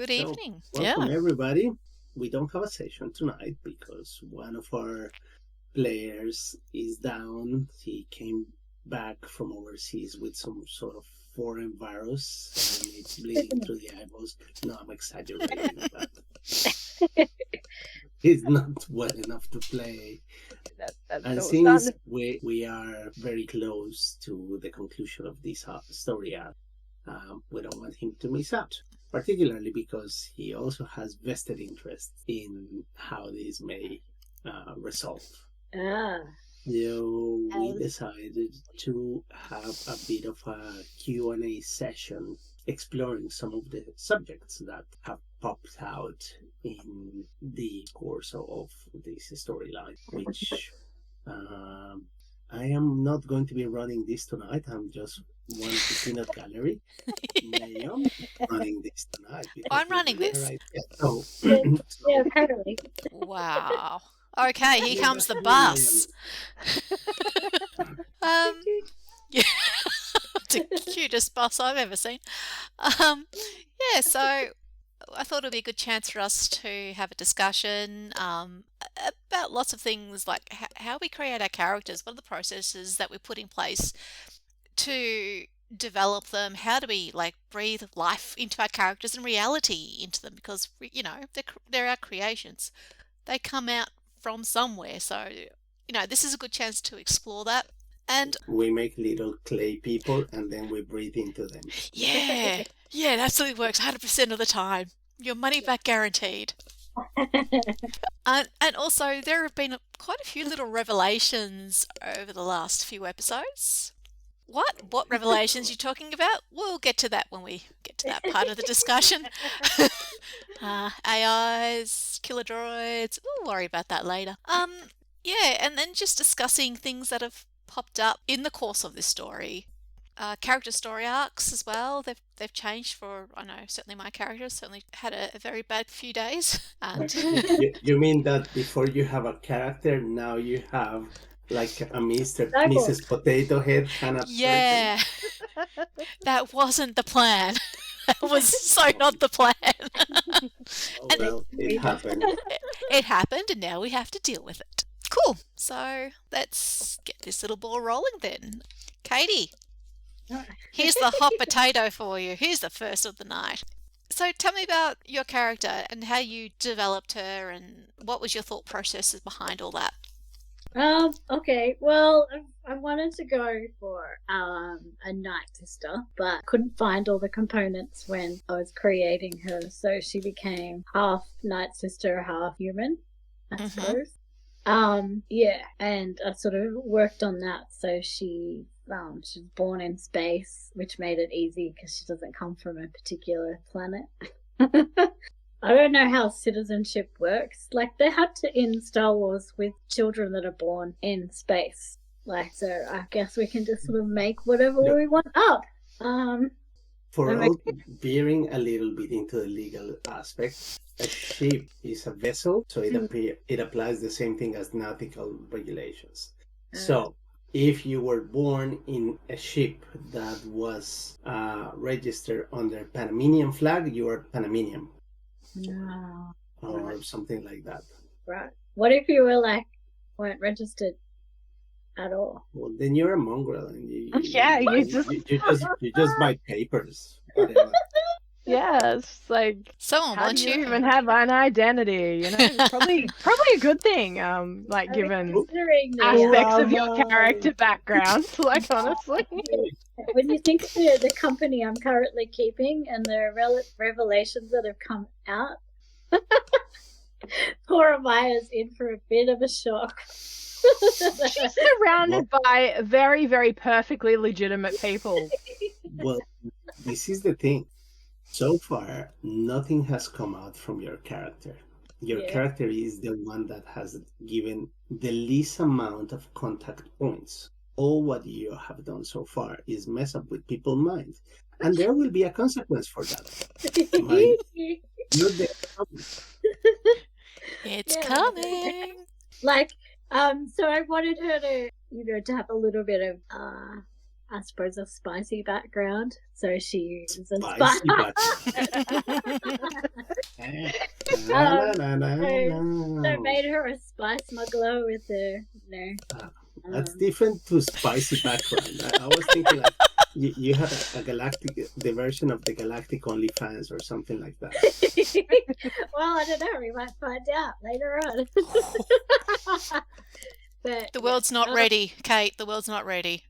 Good So, evening. welcome Yeah. everybody. We don't have a session tonight because one of our players is down. He came back from overseas with some sort of foreign virus and it's bleeding through the eyeballs. No, I'm exaggerating, but he's not well enough to play. That's And so since sad. we are very close to the conclusion of this story arc, we don't want him to miss out, particularly because he also has vested interest in how this may resolve. Ah, So we as decided to have a bit of a Q&A session exploring some of the subjects that have popped out in the course of this storyline, which I am not going to be running this tonight. I'm just one of the peanut gallery. Naomi is running this tonight because I'm running this is her this. idea. So, yeah, apparently. Wow. Okay, here leave comes that the to you, bus. Um, Yeah, the cutest bus I've ever seen. Um, yeah, so I thought it'd be a good chance for us to have a discussion about lots of things like how we create our characters, what are the processes that we put in place to develop them, how do we like breathe life into our characters and reality into them because they're our creations. They come out from somewhere. So, this is a good chance to explore that. And we make little clay people and then we breathe into them. yeah, yeah, it absolutely works 100% of the time. Your money back guaranteed. And also, there have been quite a few little revelations over the last few episodes. What revelations you talking about? We'll get to that when we get to that part of the discussion. AIs, killer droids. We'll worry about that later. Yeah, and then just discussing things that have popped up in the course of this story. Character story arcs as well. They've changed for, I know, certainly my character certainly had a very bad few days. And You mean that before you have a character, now you have like a Mr. Cyborg. Mrs. Potato Head kind of person? yeah, that wasn't the plan. That was so not the plan. Oh, well, it happened. It happened, and now we have to deal with it. Cool. So let's get this little ball rolling then. Katie, here's the hot potato for you. Here's the first of the night. So tell me about your character and how you developed her and what was your thought processes behind all that. Okay, well, I wanted to go for a night sister, but couldn't find all the components when I was creating her, so she became half night sister, half human, I suppose. Yeah, and I sort of worked on that, so she's born in space, which made it easy because she doesn't come from a particular planet. I don't know how citizenship works. Like, they had to in Star Wars with children that are born in space. Like, so I guess we can just sort of make whatever we want up. For all veering a little bit into the legal aspect, a ship is a vessel, so it applies the same thing as nautical regulations. So, if you were born in a ship that was registered under Panamanian flag, you are Panamanian. No. Or something like that. Right. What if you were weren't registered at all? Well, then you're a mongrel, and you just buy papers. Whatever. Yeah, it's like Someone how wants do you you. even have an identity? You know, probably a good thing. Like given Considering aspects of your character background. Like honestly, when you think of the company I'm currently keeping and the revelations that have come out, poor Amaya's in for a bit of a shock. she's surrounded by very, very perfectly legitimate people. Well, this is the thing. So far, nothing has come out from your character. Your character is the one that has given the least amount of contact points. All what you have done so far is mess up with people's minds. And there will be a consequence for that. You're there. It's coming. So I wanted her to, to have a little bit of, I suppose, a spicy background. So she uses a Spicy so made her a spice smuggler with the, That's different to spicy background. I was thinking like you had a galactic, the version of the Galactic OnlyFans or something like that. Well, I don't know. We might find out later on. But The world's not ready, Kate. The world's not ready.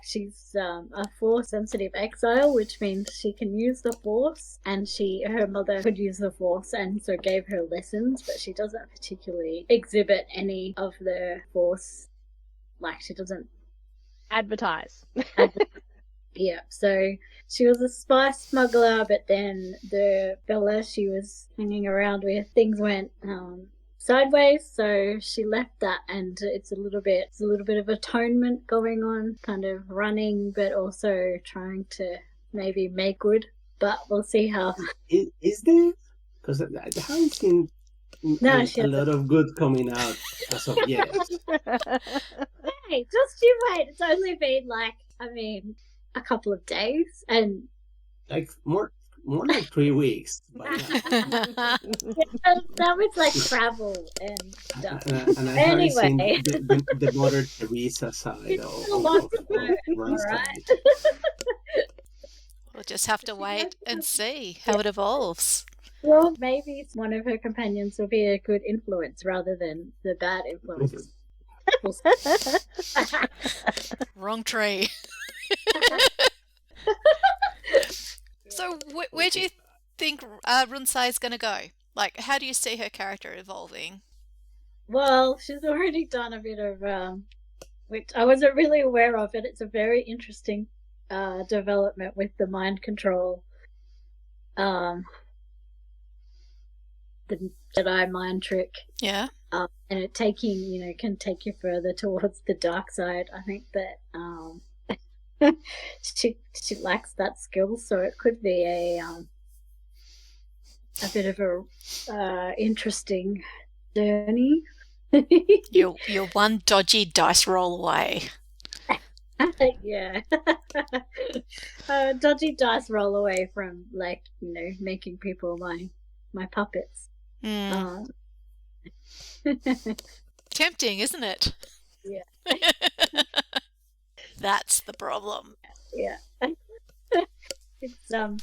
she's a force-sensitive exile, which means she can use the force, and her mother could use the force, and so gave her lessons, but she doesn't particularly exhibit any of the force. Like, she doesn't Advertise. Yeah, so she was a spice smuggler, but then the fella she was hanging around with, things went sideways, so she left that, and it's a little bit of atonement going on, kind of running, but also trying to maybe make good. But we'll see how. Is there? Because I haven't seen she a lot of good coming out as of yet. Hey, just you wait. It's only been a couple of days, and Like more like 3 weeks. But that was like travel and stuff. and I haven't seen the Mother Teresa side of All right. We'll just have to wait and see how it evolves. Well, maybe one of her companions will be a good influence rather than the bad influence. Wrong tree. So where do you think Runsai is going to go? Like, how do you see her character evolving? Well, she's already done a bit of, which I wasn't really aware of, and it's a very interesting development with the mind control. The Jedi mind trick. Yeah. And it can take you further towards the dark side. I think that she lacks that skill, so it could be a bit of a interesting journey. You're one dodgy dice roll away. Yeah. Dodgy dice roll away from making people my puppets. Tempting, isn't it? Yeah. That's the problem. Yeah. It's yeah.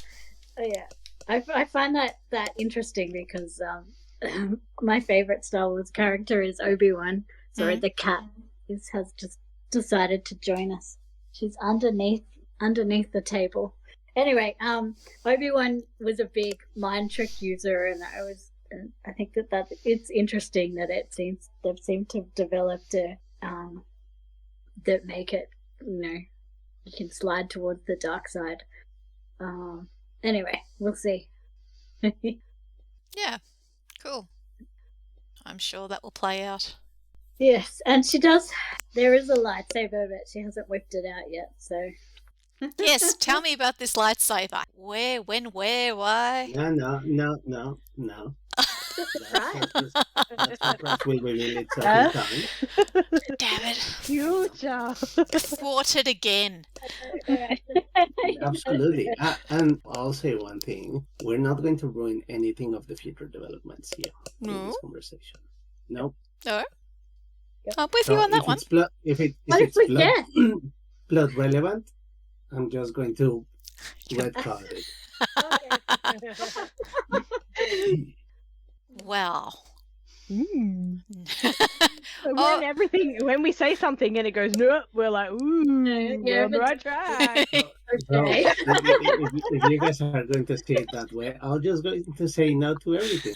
I find that interesting because my favorite Star Wars character is Obi-Wan. Sorry, the cat has just decided to join us. She's underneath the table. Anyway, Obi-Wan was a big mind trick user, and I think that it's interesting that they've seemed to have developed that make it, you can slide towards the dark side. Anyway, we'll see. Yeah, cool. I'm sure that will play out. Yes, and there is a lightsaber, but she hasn't whipped it out yet, so. Yes, tell me about this lightsaber. Where, when, where, why? No. That's surprise will reveal itself in time. Damn it. Future. Thwarted again. Absolutely. And I'll say one thing. We're not going to ruin anything of the future developments here in this conversation. Nope. No? I'm with you on that one. If it's blood relevant, I'm just going to red card it. Well. When everything, when we say something and it goes no, we're like, ooh, we're on the right track. So, if you guys are going to see it that way, I'll just going to say no to everything.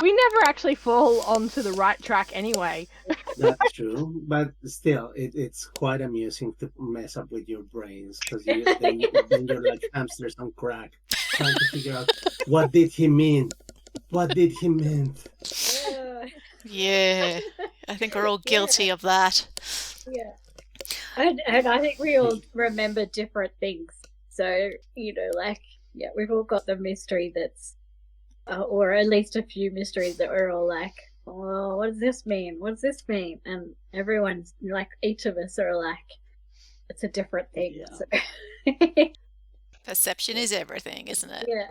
We never actually fall onto the right track anyway. That's true, but still, it's quite amusing to mess up with your brains because then you're like hamsters on crack, trying to figure out what did he mean. What did he mean? Yeah, I think we're all guilty of that. Yeah. And I think we all remember different things. So, we've all got the mystery that's, or at least a few mysteries that we're all like, well, what does this mean? What does this mean? And everyone's like, each of us are like, it's a different thing. Yeah. So. Perception is everything, isn't it? Yeah.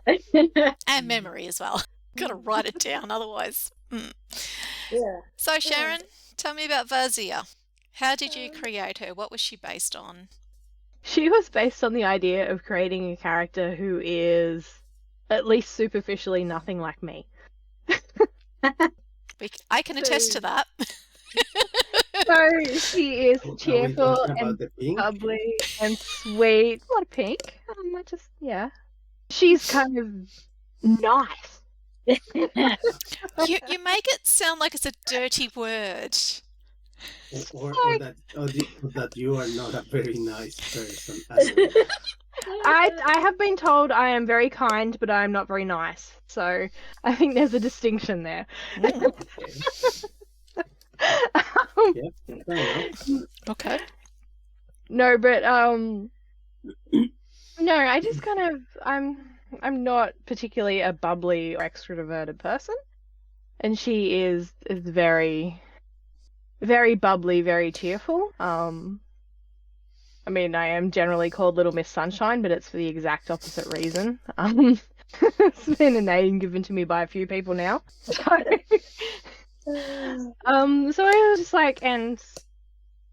And memory as well. Got to write it down, otherwise. Yeah. So, Sharon, tell me about Vazia. How did you create her? What was she based on? She was based on the idea of creating a character who is at least superficially nothing like me. I can attest to that. So she is Are we cheerful talking about and the pink? bubbly and sweet. A lot of pink. She's kind of nice. You make it sound like it's a dirty word. Or that you are not a very nice person. As well. I have been told I am very kind, but I am not very nice. So I think there's a distinction there. Okay. Um, Yeah, fair enough. Okay. No, but no, I just kind of I'm not particularly a bubbly or extroverted person, and she is very, very bubbly, very cheerful. I mean, I am generally called Little Miss Sunshine, but it's for the exact opposite reason. It's been a name given to me by a few people now. So, so I was just like, and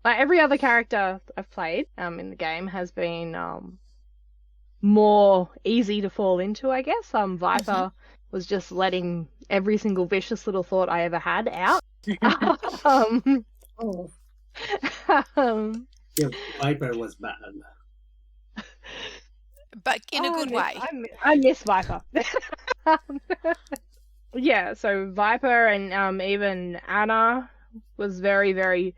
like every other character I've played in the game has been more easy to fall into, I guess. Viper was just letting every single vicious little thought I ever had out. Oh. Yeah, Viper was bad. But in a good way. I miss Viper. Yeah, so Viper and even Anna was very, very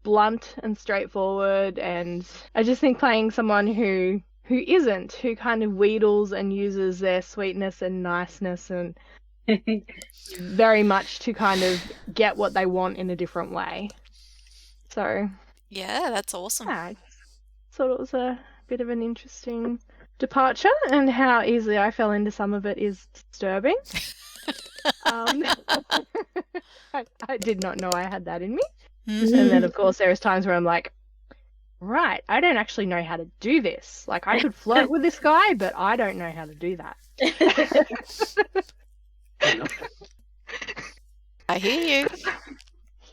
blunt and straightforward, and I just think playing someone who kind of wheedles and uses their sweetness and niceness and very much to kind of get what they want in a different way. So Yeah, that's awesome. yeah, I thought it was a bit of an interesting departure, and how easily I fell into some of it is disturbing. I did not know I had that in me. Mhm. And then, of course, there's times where I'm like, right, I don't actually know how to do this. Like, I could flirt with this guy, but I don't know how to do that. You know? I hear you.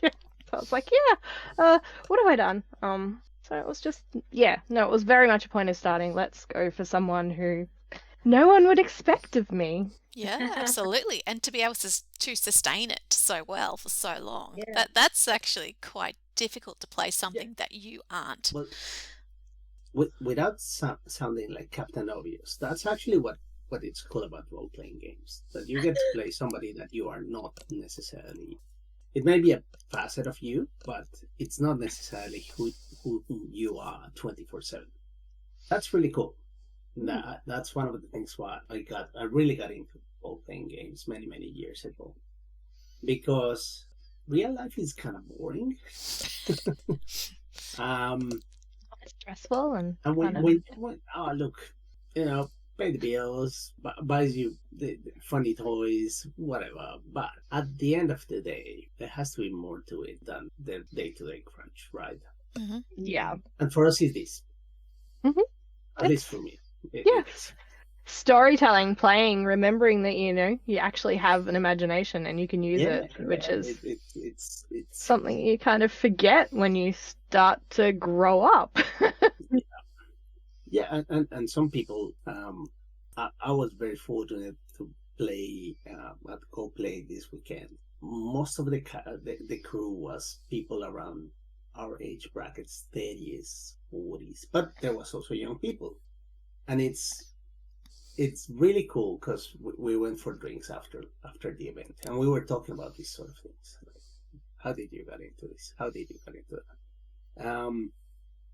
So I was like, yeah, what have I done? So it was just, it was very much a point of starting. Let's go for someone who no one would expect of me. Yeah, absolutely. And to be able to sustain it so well for so long. Yeah. That's actually quite difficult to play something that you aren't. Well, without sounding like Captain Obvious, that's actually what it's cool about role-playing games. That you get to play somebody that you are not necessarily. It may be a facet of you, but it's not necessarily who you are 24/7. That's really cool. That's one of the things why I really got into role-playing games many years ago, because real life is kind of boring. Stressful and when look, pay the bills, buys you the funny toys, whatever. But at the end of the day, there has to be more to it than the day-to-day crunch, right? Mm-hmm. yeah. And for us, it's this. Mhm. At least for me. Yeah. Storytelling, playing, remembering that you actually have an imagination and you can use it, which is it's something you kind of forget when you start to grow up. Yeah, and some people, I was very fortunate to play go play this weekend. Most of the crew was people around our age brackets, 30s, 40s, but there was also young people, and it's really cool because we went for drinks after the event, and we were talking about these sort of things. Like, how did you get into this? How did you get into that?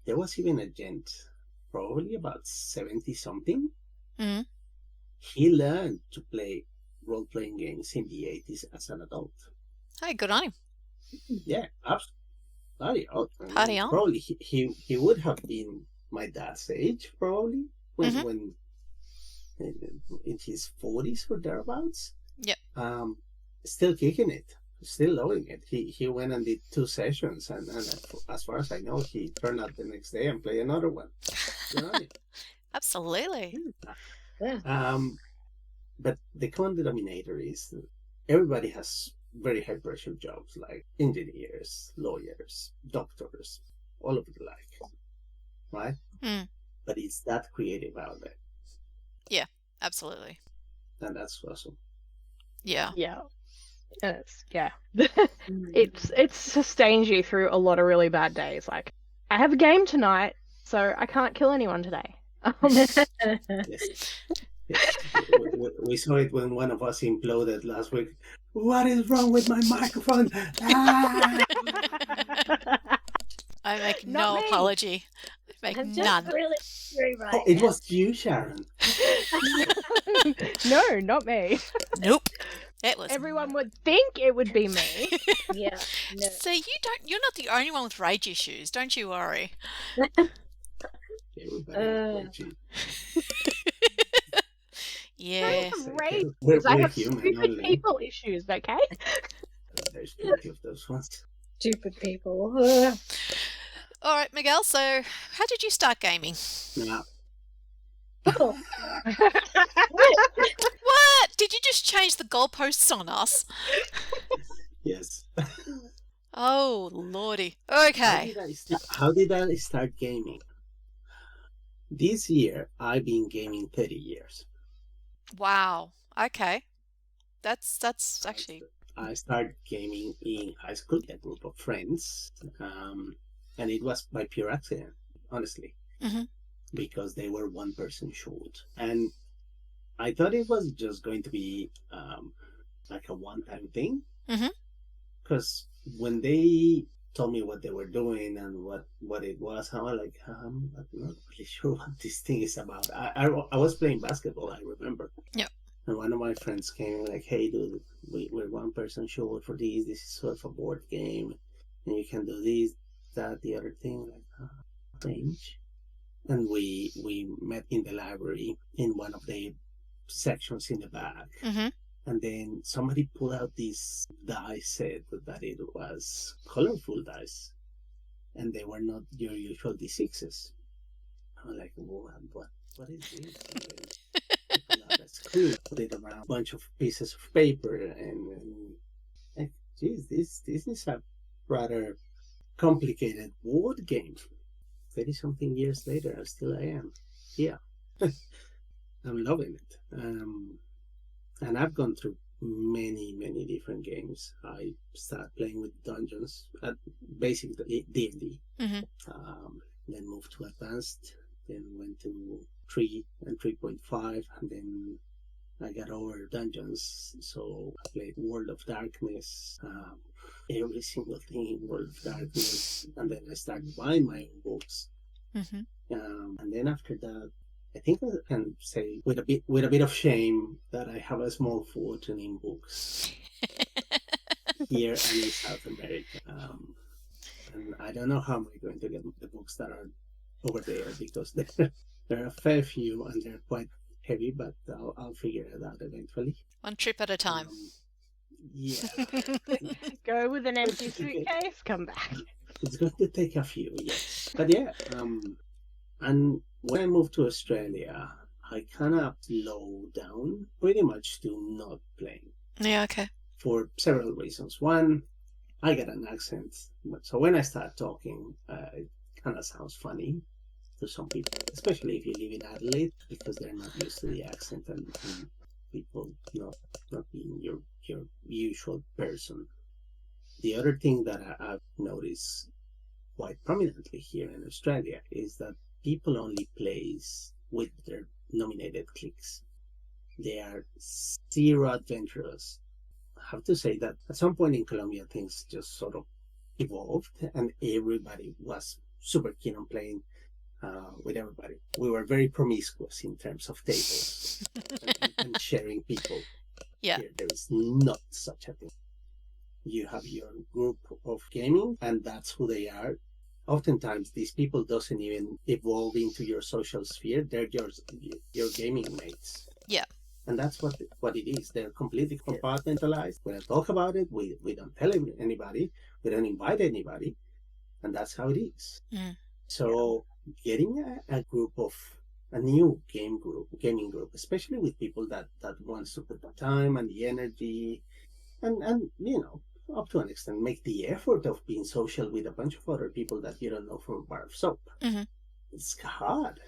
There was even a gent, probably about 70 something. Mm-hmm. He learned to play role-playing games in the 80s as an adult. Hey, good on him. Yeah, absolutely. Party on. Probably he would have been my dad's age, probably when in his 40s or thereabouts. Yep. Still kicking it. still loving it. He went and did 2 sessions, and as far as I know, he turned out the next day and played another one. Good on you. Absolutely. Yeah. But the common denominator is everybody has very high pressure jobs like engineers, lawyers, doctors, all of the like, right? Mm. But it's that creative outlet, Absolutely. and that's awesome. Yeah. Yeah. And yeah. Mm. It sustains you through a lot of really bad days. Like, I have a game tonight, so I can't kill anyone today. Yes. We saw it when one of us imploded last week. What is wrong with my microphone? Ah! I make Not no me. apology. I make I'm just none. really angry right Oh, it now. was you, Sharon. No, not me. Nope. It was Everyone would think it would be me. Yeah. No. So you're not the only one with rage issues, don't you worry. Everybody raging. Yeah. Some rage We're issues. I have human stupid only. people issues, okay? There's plenty of those ones. Stupid people. All right, Miguel, so how did you start gaming? Now, Oh, What? Did you just change the goalposts on us? yes. Oh, lordy. How Okay. did I start gaming? This year, I've been gaming 30 years. Wow. Okay. That's actually I started gaming in high school, a group of friends, and it was by pure accident, honestly, Mhm. because they were one person short. And I thought it was just going to be like a one-time thing, Mhm. because when they told me what they were doing and what it was, I was like, I'm not really sure what this thing is about. I was playing basketball, I remember. Yep. And one of my friends came like, hey, dude, we're one person short for this. This is sort of a board game. And you can do this, that, the other thing. Like, strange. And we met in the library in one of the sections in the back. Mhm. And then somebody pulled out this dice set that it was colorful dice. And they were not your usual D6s. I'm like, what is this? And then pull out a screw, put it around a bunch of pieces of paper, and like, geez, this is a rather complicated board game. 30 something years later, I am. Yeah. I'm loving it. And I've gone through many different games. I started playing with dungeons, basically D&D. Mhm. Then moved to advanced, then went to 3 and 3.5, and then I got over dungeons, so I played World of Darkness, every single thing in World of Darkness, and then I started buying my own books. Mhm. And then after that, I think I can say with a bit of shame that I have a small fortune in books here and in South America. And I don't know how am I going to get the books that are over there, because there are a fair few and they're quite heavy, but I'll figure it out eventually. One trip at a time. Yeah, Go with an empty suitcase, come back. it's going to take a few, yes. But yeah, and when I moved to Australia, I kind of slowed down pretty much to not playing Yeah, okay. for several reasons. One, I got an accent, so when I start talking, it kind of sounds funny to some people, especially if you live in Adelaide, because they're not used to the accent and people not being your usual person. The other thing that I've noticed quite prominently here in Australia is that people only plays with their nominated cliques. They are zero adventurous. I have to say that at some point in Colombia, things just sort of evolved, and everybody was super keen on playing with everybody. We were very promiscuous in terms of tables and sharing people. Yeah. Here, there is not such a thing. You have your group of gaming, and that's who they are. Oftentimes, these people doesn't even evolve into your social sphere. They're your gaming mates. Yeah. And that's what it is. They're completely compartmentalized. We don't talk about it. We don't tell anybody. We don't invite anybody. And that's how it is. Mm. So getting a new gaming group, especially with people that wants to put the time and the energy and up to an extent make the effort of being social with a bunch of other people that you don't know from a bar of soap. Mm-hmm. It's hard.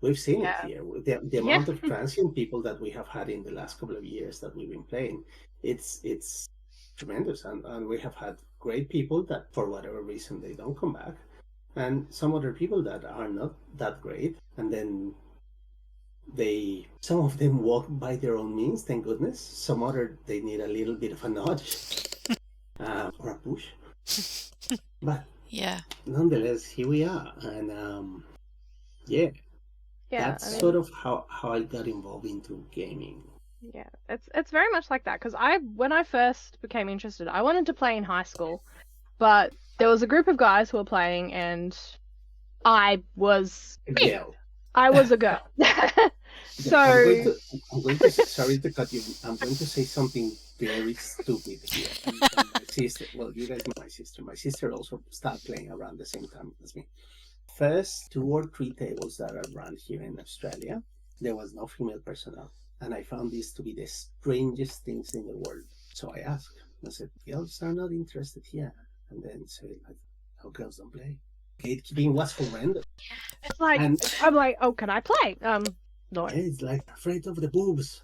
We've seen it here. The amount of transient people that we have had in the last couple of years that we've been playing, it's tremendous. And we have had great people that for whatever reason they don't come back. And some other people that are not that great. And then some of them walk by their own means, thank goodness. Some other, they need a little bit of a nudge or a push. But yeah, nonetheless, here we are. And that's sort of how I got involved into gaming. Yeah, it's very much like that, because when I first became interested, I wanted to play in high school, but there was a group of guys who were playing, and I was I was a girl. So I'm going to sorry to cut you. I'm going to say something very stupid here. And my sister, well, you guys know my sister. My sister also started playing around the same time as me. First 2 or 3 tables that I ran here in Australia, there was no female personnel. And I found this to be the strangest things in the world. So I asked, I said, girls are not interested here. And then said, like, how girls don't play. Gatekeeping was horrendous. It's like, I'm like, oh, can I play? No. It's like afraid of the boobs.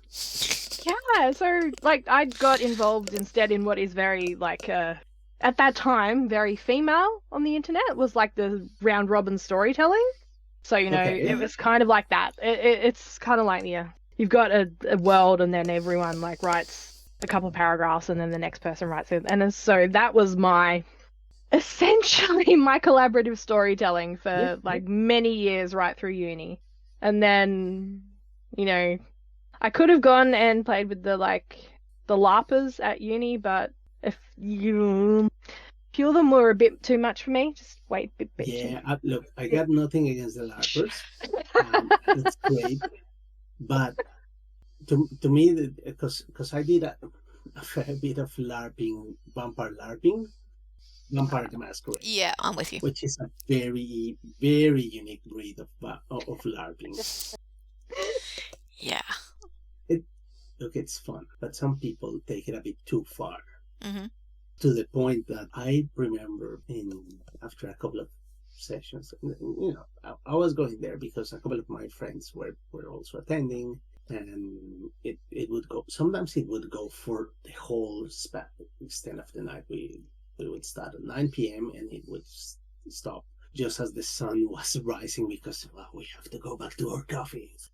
Yeah, so like I got involved instead in what is very like at that time very female on the internet. It was like the round robin storytelling. So it was kind of like that. It's kind of like you've got a world and then everyone like writes a couple of paragraphs and then the next person writes it, and so that was essentially my collaborative storytelling for like many years right through uni. And then, I could have gone and played with the LARPers at uni, but a few of them were a bit too much for me. Just wait a bit. Yeah, look, I got nothing against the LARPers. That's great. But to me, because I did a fair bit of LARPing, Vampire the Masquerade. Yeah, I'm with you. Which is a very, very unique breed of LARPing. Yeah. Look, it's fun, but some people take it a bit too far. Mm-hmm. To the point that I remember after a couple of sessions, I was going there because a couple of my friends were also attending, and it would go. Sometimes it would go for the whole extent of the night. We would start at 9 p.m. and it would stop just as the sun was rising because we have to go back to our coffees.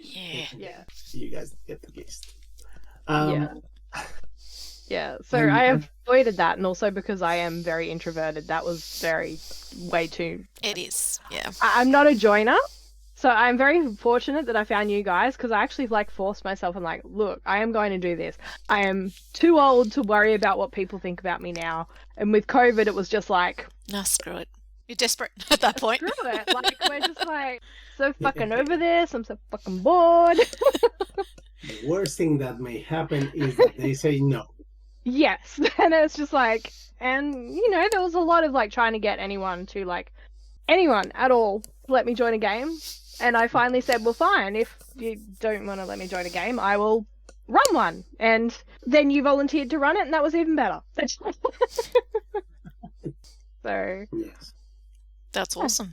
Yeah. You guys get the gist. Yeah. So I avoided that, and also because I am very introverted, that was way too. It is. Yeah. I'm not a joiner. So I'm very fortunate that I found you guys, because I actually forced myself and look, I am going to do this. I am too old to worry about what people think about me now. And with COVID, it was just no, screw it. You're desperate at that point. Screw it. We're just so fucking over this. I'm so fucking bored. The worst thing that may happen is that they say no. Yes. And it's just and there was a lot of trying to get anyone at all to let me join a game. And I finally said, well, fine, if you don't want to let me join a game, I will run one. And then you volunteered to run it, and that was even better. So, yes. That's awesome.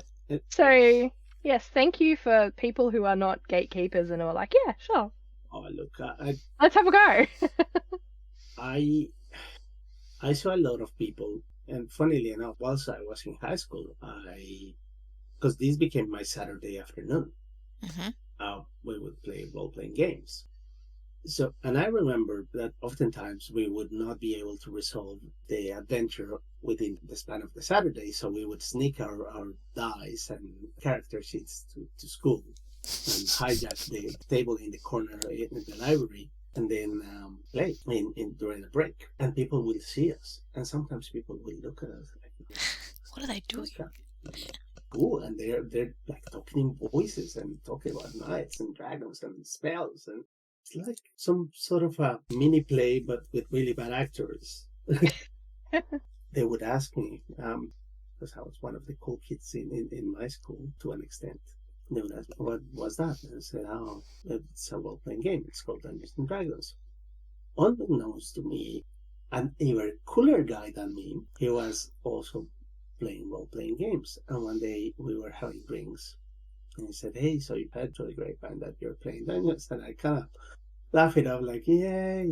So, yes, thank you for people who are not gatekeepers and who are yeah, sure. Oh, look, let's have a go. I saw a lot of people, and funnily enough, whilst I was in high school, because this became my Saturday afternoon. Mm-hmm. We would play role-playing games. So, and I remember that oftentimes we would not be able to resolve the adventure within the span of the Saturday, so we would sneak our dice and character sheets to school and hijack the table in the corner in the library and then play during a break. And people will see us, and sometimes people will look at us what are they doing? cool, and they're like talking in voices and talking about knights and dragons and spells, and it's like some sort of a mini play but with really bad actors. They would ask me, because I was one of the cool kids in my school to an extent. They would ask me, what was that? And I said, oh, it's a role-playing game. It's called Dungeons and Dragons. Unbeknownst to me, an even cooler guy than me, he was also playing role-playing games. And one day we were having drinks, and he said, hey, so you've had really great band that you're playing Dungeons? And I kind of laugh it up like, yeah,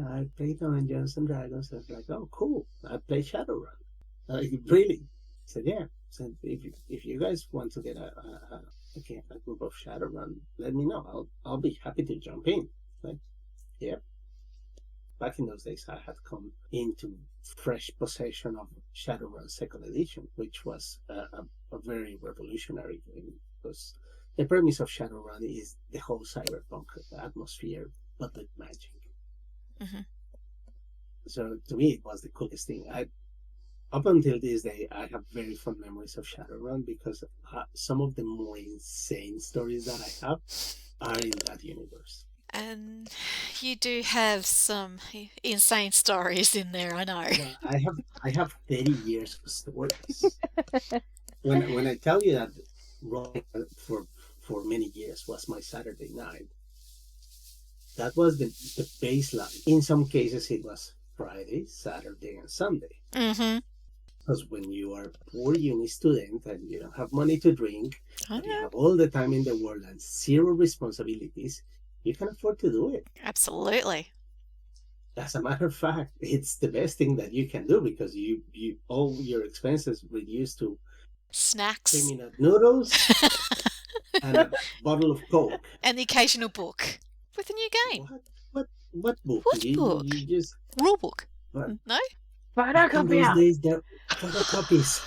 I play Dungeons and Dragons. And I was like, oh, cool. I play Shadowrun. Really? I said, yeah. So if you guys want to get a group of Shadowrun, let me know. I'll be happy to jump in. Like, yeah. Back in those days, I had come into fresh possession of Shadowrun Second Edition, which was a very revolutionary game, because the premise of Shadowrun is the whole cyberpunk atmosphere, but with magic. Mm-hmm. So to me, it was the coolest thing. Up until this day, I have very fond memories of Shadowrun because some of the more insane stories that I have are in that universe. And you do have some insane stories in there, I know. Well, I have 30 years of stories. When I tell you that rolling for many years was my Saturday night, that was the baseline. In some cases, it was Friday, Saturday, and Sunday. Mm-hmm. Because when you are a poor uni student and you don't have money to drink, and you Yeah. have all the time in the world and zero responsibilities, you can afford to do it. Absolutely. As a matter of fact, it's the best thing that you can do because you all your expenses reduced to Snacks. 3-minute noodles and a bottle of Coke. And the occasional book with a new game. What book? What book? You just Rule book. what? No? Back in those days, there photocopies.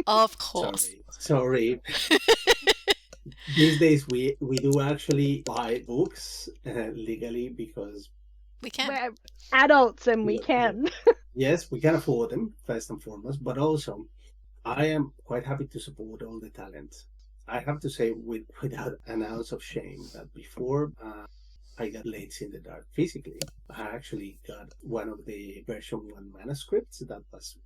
Of course. Sorry. These days, we do actually buy books legally because We can. We're adults and we can. yes, we can afford them first and foremost, but also I am quite happy to support all the talent. I have to say, without an ounce of shame, that before I got Blades in the Dark physically, I actually got one of the version 1 manuscripts that was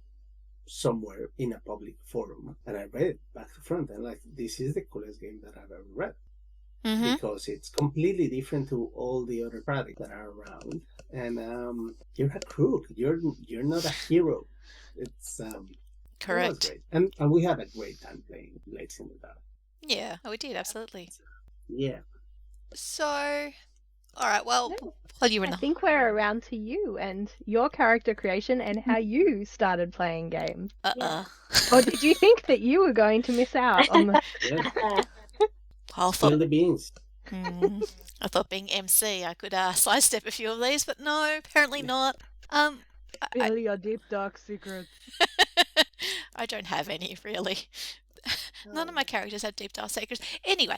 somewhere in a public forum, and I read it back to front, and like, this is the coolest game that I've ever read. Mm-hmm. Because it's completely different to all the other products that are around, and you're a crook. You're not a hero. It's Correct. It was great, and we had a great time playing Blades in the Dark. Yeah, we did, absolutely. Yeah. So, all right, well, while you were in I the... think we're around to you and your character creation and how you started playing games. Or did you think that you were going to miss out on the... Yeah. I Spill the beans. I thought being MC I could sidestep a few of these, but no, apparently not. Spill your deep dark secrets. I don't have any, really. None of my characters have deep dark secrets. Anyway,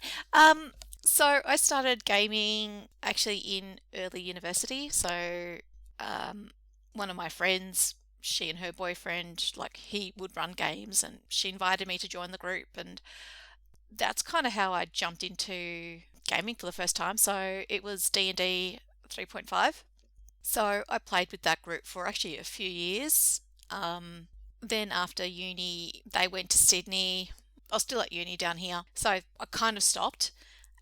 so I started gaming actually in early university. So one of my friends, she and her boyfriend, like, he would run games, and she invited me to join the group, and that's kind of how I jumped into gaming for the first time. So it was D&D 3.5. So I played with that group for actually a few years. Then after uni, they went to Sydney. I was still at uni down here, so I kind of stopped.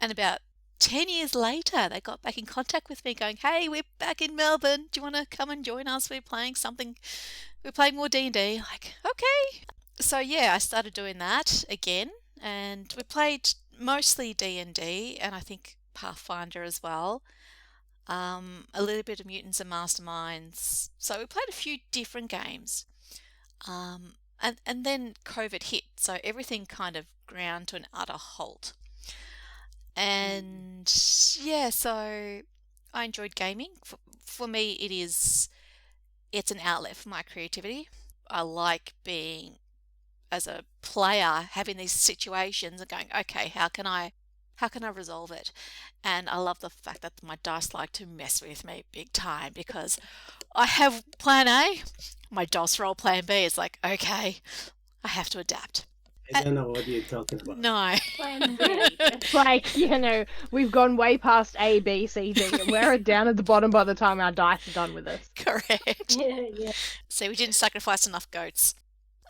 And about 10 years later, they got back in contact with me going, hey, we're back in Melbourne. Do you want to come and join us? We're playing something. We're playing more D&D. Like, okay. So yeah, I started doing that again. And we played mostly D&D and I think Pathfinder as well. A little bit of Mutants and Masterminds. So we played a few different games. And then COVID hit, so everything kind of ground to an utter halt. And yeah, so I enjoyed gaming. For me, it's an outlet for my creativity. I like being, as a player, having these situations and going, okay, how can I resolve it? And I love the fact that my dice like to mess with me big time, because I have plan A, my DOS roll plan B is like, okay, I have to adapt. I don't know what you're talking about. No. Plan B. It's like, we've gone way past A, B, C, D, and we're down at the bottom by the time our dice are done with us. Correct. Yeah. So we didn't sacrifice enough goats.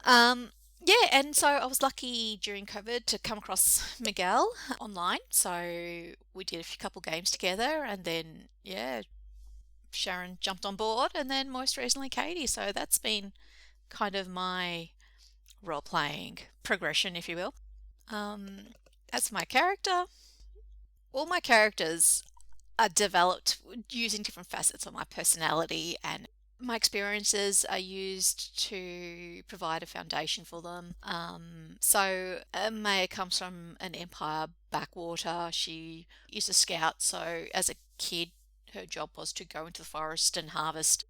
Yeah, and so I was lucky during COVID to come across Miguel online. So we did a couple games together, and then Sharon jumped on board, and then most recently Katie. So that's been kind of my role-playing progression, if you will. As for my character, all my characters are developed using different facets of my personality, and my experiences are used to provide a foundation for them. So Maya comes from an empire backwater. She is a scout, so as a kid, her job was to go into the forest and harvest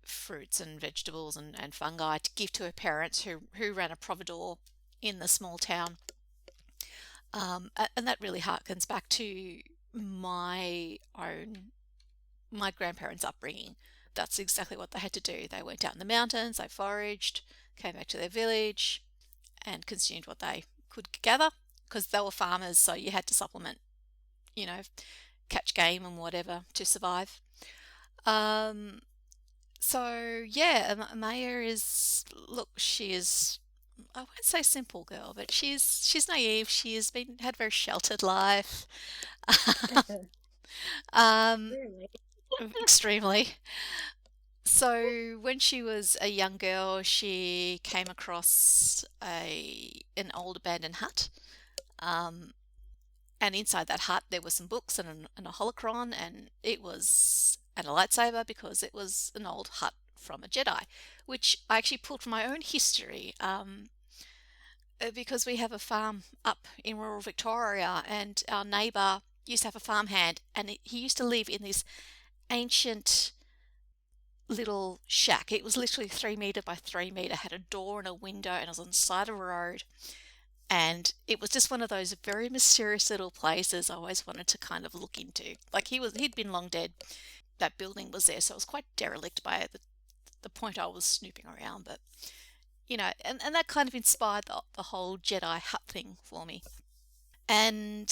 fruits and vegetables and fungi to give to her parents who ran a providore in the small town. And that really harkens back to my grandparents' upbringing. That's exactly what they had to do. They went out in the mountains, they foraged, came back to their village, and consumed what they could gather, because they were farmers, so you had to supplement, catch game and whatever to survive. So yeah, Maya is, look, she is, I won't say simple girl, but she's naive. She had a very sheltered life. um, Really? Extremely. So when she was a young girl, she came across an old abandoned hut. And inside that hut there were some books and a holocron, and a lightsaber, because it was an old hut from a Jedi, which I actually pulled from my own history. Because we have a farm up in rural Victoria, and our neighbour used to have a farmhand, and he used to live in this ancient little shack. It was literally 3 metre by 3 metre, had a door and a window, and it was on the side of a road. And it was just one of those very mysterious little places I always wanted to kind of look into. Like he'd been long dead. That building was there, so it was quite derelict by the point I was snooping around. But and that kind of inspired the whole Jedi hut thing for me. And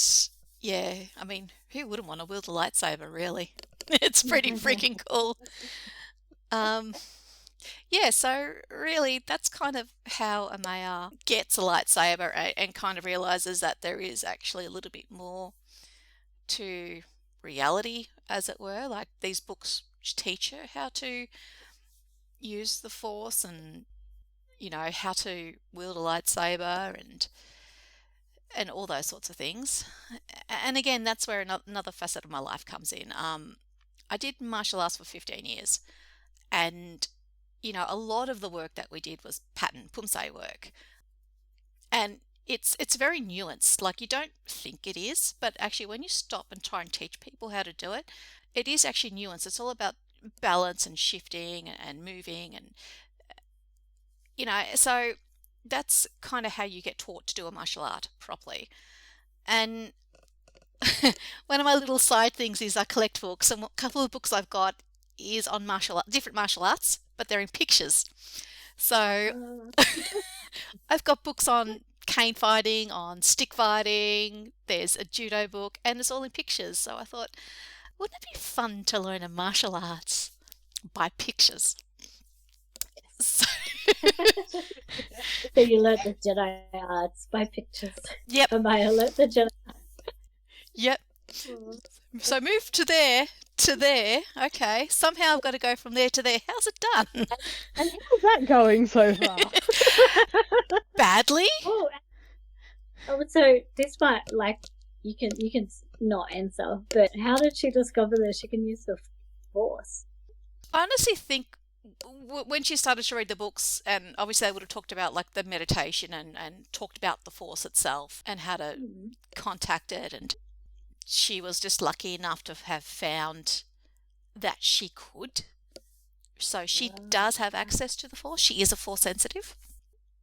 yeah, I mean, who wouldn't want to wield a lightsaber, really? It's pretty freaking cool. Yeah, so really that's kind of how Amaya gets a lightsaber and kind of realizes that there is actually a little bit more to reality, as it were. Like, these books teach her how to use the Force, and how to wield a lightsaber and all those sorts of things. And again, that's where another facet of my life comes in. I did martial arts for 15 years, and a lot of the work that we did was pattern pumse work, and it's very nuanced. Like, you don't think it is, but actually when you stop and try and teach people how to do it, it is actually nuanced. It's all about balance and shifting and moving, and so that's kind of how you get taught to do a martial art properly. And one of my little side things is I collect books, and a couple of books I've got is on different martial arts, but they're in pictures. So I've got books on cane fighting, on stick fighting, there's a judo book, and it's all in pictures. So I thought, wouldn't it be fun to learn a martial arts by pictures? So So you learnt the Jedi arts by pictures. Yep. Amaya learnt the Jedi. Yep. So move to there. Okay. Somehow I've got to go from there to there. How's it done? And how's that going so far? Badly. Oh, so this might, like, you can not answer, but how did she discover that she can use the Force? I honestly think when she started to read the books, and obviously they would have talked about like the meditation and talked about the Force itself and how to contact it, and she was just lucky enough to have found that she could. So she does have access to the Force. She is a Force sensitive.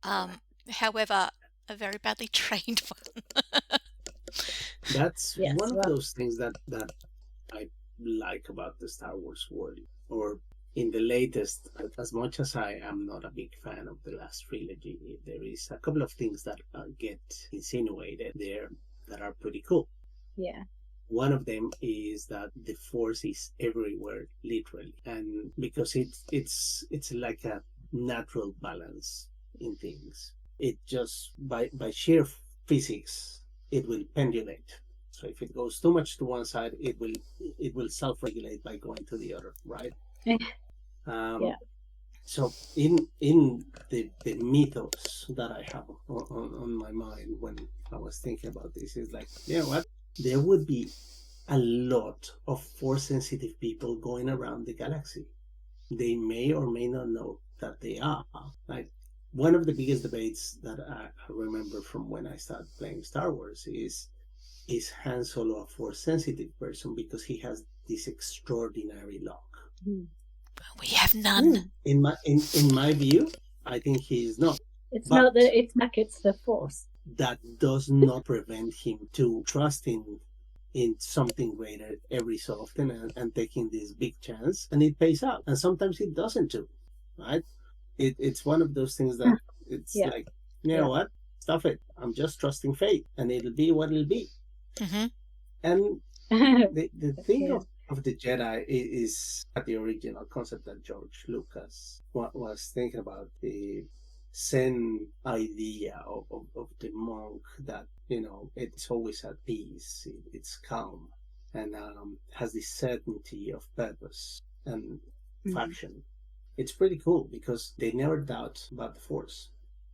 However, a very badly trained one. That's one of those things that I like about the Star Wars world, or in the latest, as much as I am not a big fan of the last trilogy, there is a couple of things that get insinuated there that are pretty cool. Yeah. One of them is that the force is everywhere, literally, and because it's like a natural balance in things. It just by sheer physics, it will pendulate. So if it goes too much to one side, it will self-regulate by going to the other, right? Yeah. So in the mythos that I have on my mind when I was thinking about this is like, you know what? There would be a lot of force sensitive people going around the galaxy. They may or may not know that they are. Like one of the biggest debates that I remember from when I started playing Star Wars is Han Solo a force sensitive person because he has this extraordinary luck? We have none. In my view, I think he is not. It's But not that it's Mac, it's the Force. that does not prevent him to trust in something greater every so often and taking this big chance, and it pays out. And sometimes it doesn't too, right? It's one of those things that it's Yeah. like, you know what? Stuff it. I'm just trusting fate, and it'll be what it'll be. Mm-hmm. And the thing of the Jedi is the original concept that George Lucas was thinking about, the Zen idea of the monk that, you know, it's always at peace, it's calm, and has this certainty of purpose and faction. It's pretty cool because they never doubt about the Force.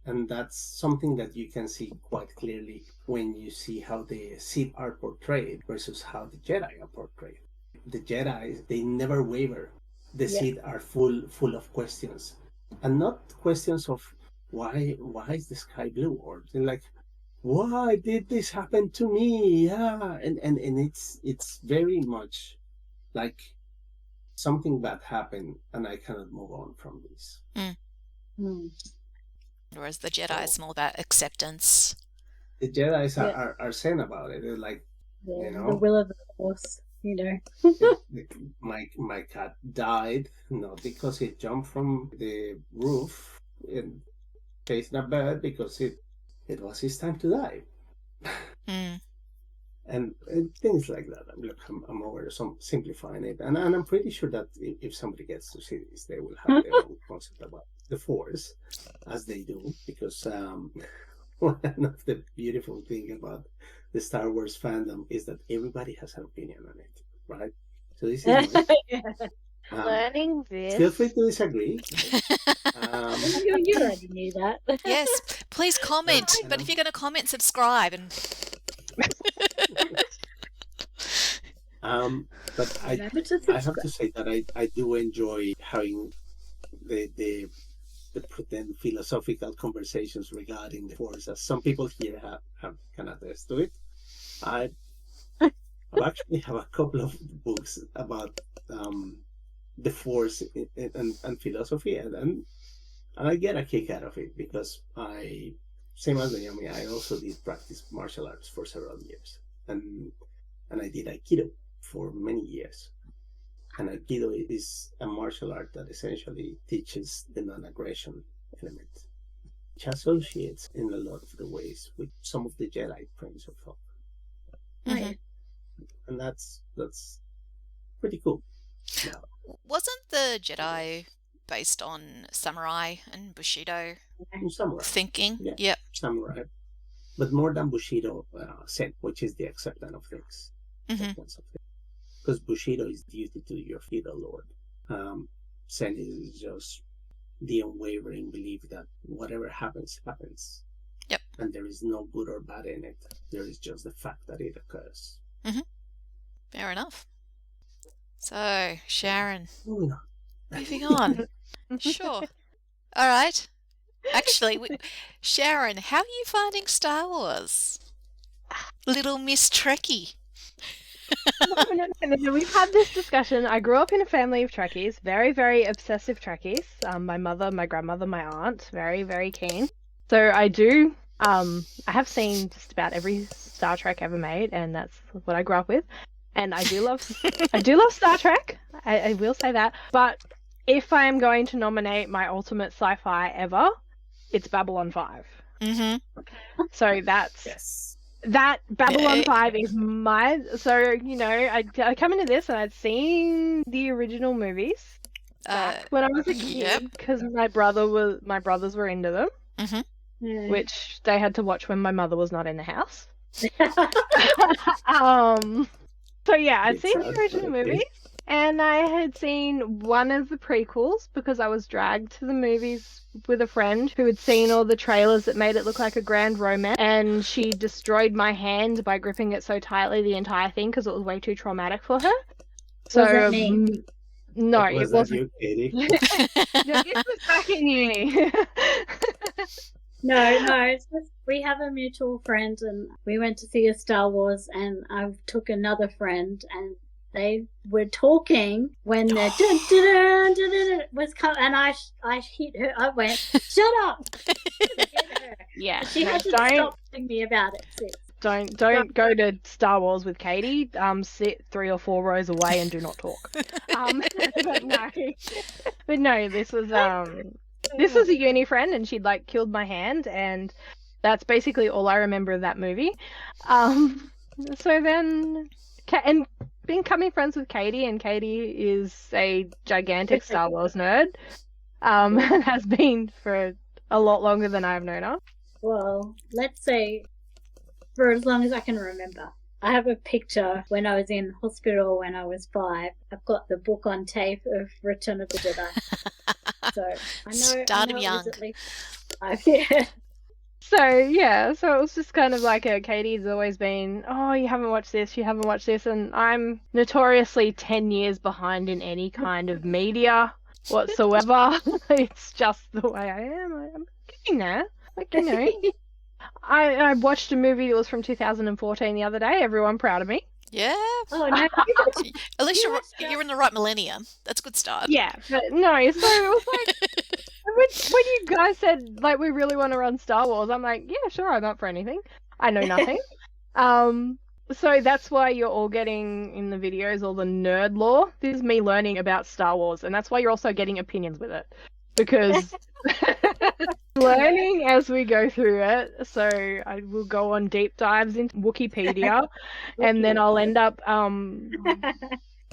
And that's something that you can see quite clearly when you see how the Sith are portrayed versus how the Jedi are portrayed. The Jedi, they never waver. The Sith are full of questions, and not questions of why is the sky blue, or they're like, why did this happen to me? Yeah, and it's very much like something bad happened, and I cannot move on from this. Whereas the Jedi is more about acceptance. The Jedi's are saying about it. They're like, you know, the will of the Force, you know. my cat died not because it jumped from the roof and chased a bird, because it was his time to die. And things like that. Look, I'm over some simplifying it, and I'm pretty sure that if somebody gets to see this, they will have their own concept about the Force, as they do, because one of the beautiful things about the Star Wars fandom is that everybody has an opinion on it, right? So this is Learning this. Feel free to disagree. You already knew that. Yes, please comment. But if you're going to comment, subscribe. And but I have to say that I do enjoy having the pretend philosophical conversations regarding the Force, as some people here have can attest to it. I actually have a couple of books about the Force and philosophy, and I get a kick out of it because same as Naomi, I also did practice martial arts for several years, and I did Aikido for many years. And Aikido is a martial art that essentially teaches the non-aggression element, which associates in a lot of the ways with some of the Jedi trains of thought. Right. And that's pretty cool. Now, wasn't the Jedi based on samurai and Bushido samurai thinking? Yeah. Yep. Samurai, but more than Bushido, Zen, which is the acceptance of things. Because Bushido is duty to your feudal lord. Zen is just the unwavering belief that whatever happens, happens. Yep. And there is no good or bad in it. There is just the fact that it occurs. Fair enough. So, Sharon, Moving on. moving on. Sure. All right. Actually, Sharon, how are you finding Star Wars? Little Miss Trekkie. No, we've had this discussion. I grew up in a family of Trekkies, very, very obsessive Trekkies. My mother, my grandmother, my aunt, very, very keen. So I do. I have seen just about every Star Trek ever made, and that's what I grew up with. And I do love, I do love Star Trek. I will say that. But if I am going to nominate my ultimate sci-fi ever, it's Babylon 5. Mm-hmm. So that's Yes. that Babylon Yeah. 5 is my. So I come into this and I'd seen the original movies back when I was a Yep. kid because my brothers were into them, Mm-hmm. which they had to watch when my mother was not in the house. So yeah, I'd It's seen the out, original okay. movies, and I had seen one of the prequels because I was dragged to the movies with a friend who had seen all the trailers that made it look like a grand romance, and she destroyed my hand by gripping it so tightly the entire thing because it was way too traumatic for her. So that me? no, Was it that wasn't. you, Katie? No, this was back in uni. No, it's just we have a mutual friend, and we went to see a Star Wars, and I took another friend, and they were talking when the dun, dun, dun, dun, dun, dun was coming, and I hit her. I went, "Shut up!" Hit her. Yeah, She no, hasn't stopped telling me about it since. Don't go to Star Wars with Katie. Sit 3 or 4 rows away and do not talk. But no, this was a uni friend, and she'd like killed my hand, and that's basically all I remember of that movie. So then, and becoming friends with Katie, and Katie is a gigantic Star Wars nerd. And has been for a lot longer than I've known her. Well, let's say for as long as I can remember. I have a picture when I was in hospital when I was 5. I've got the book on tape of Return of the Jedi. So I know. Started I know young. It was at least 5. Yeah. So it was just kind of like Katie's always been, oh, you haven't watched this, and I'm notoriously 10 years behind in any kind of media whatsoever. It's just the way I am. I'm getting there. Like, I watched a movie that was from 2014 the other day. Everyone proud of me. Yeah. Oh no. At least you're in the right millennium. That's a good start. Yeah, but no, so it was like when you guys said like we really want to run Star Wars, I'm like, yeah, sure, I'm up for anything. I know nothing. So that's why you're all getting in the videos all the nerd lore. This is me learning about Star Wars, and that's why you're also getting opinions with it. Because learning as we go through it, so I will go on deep dives into Wikipedia, and then I'll end up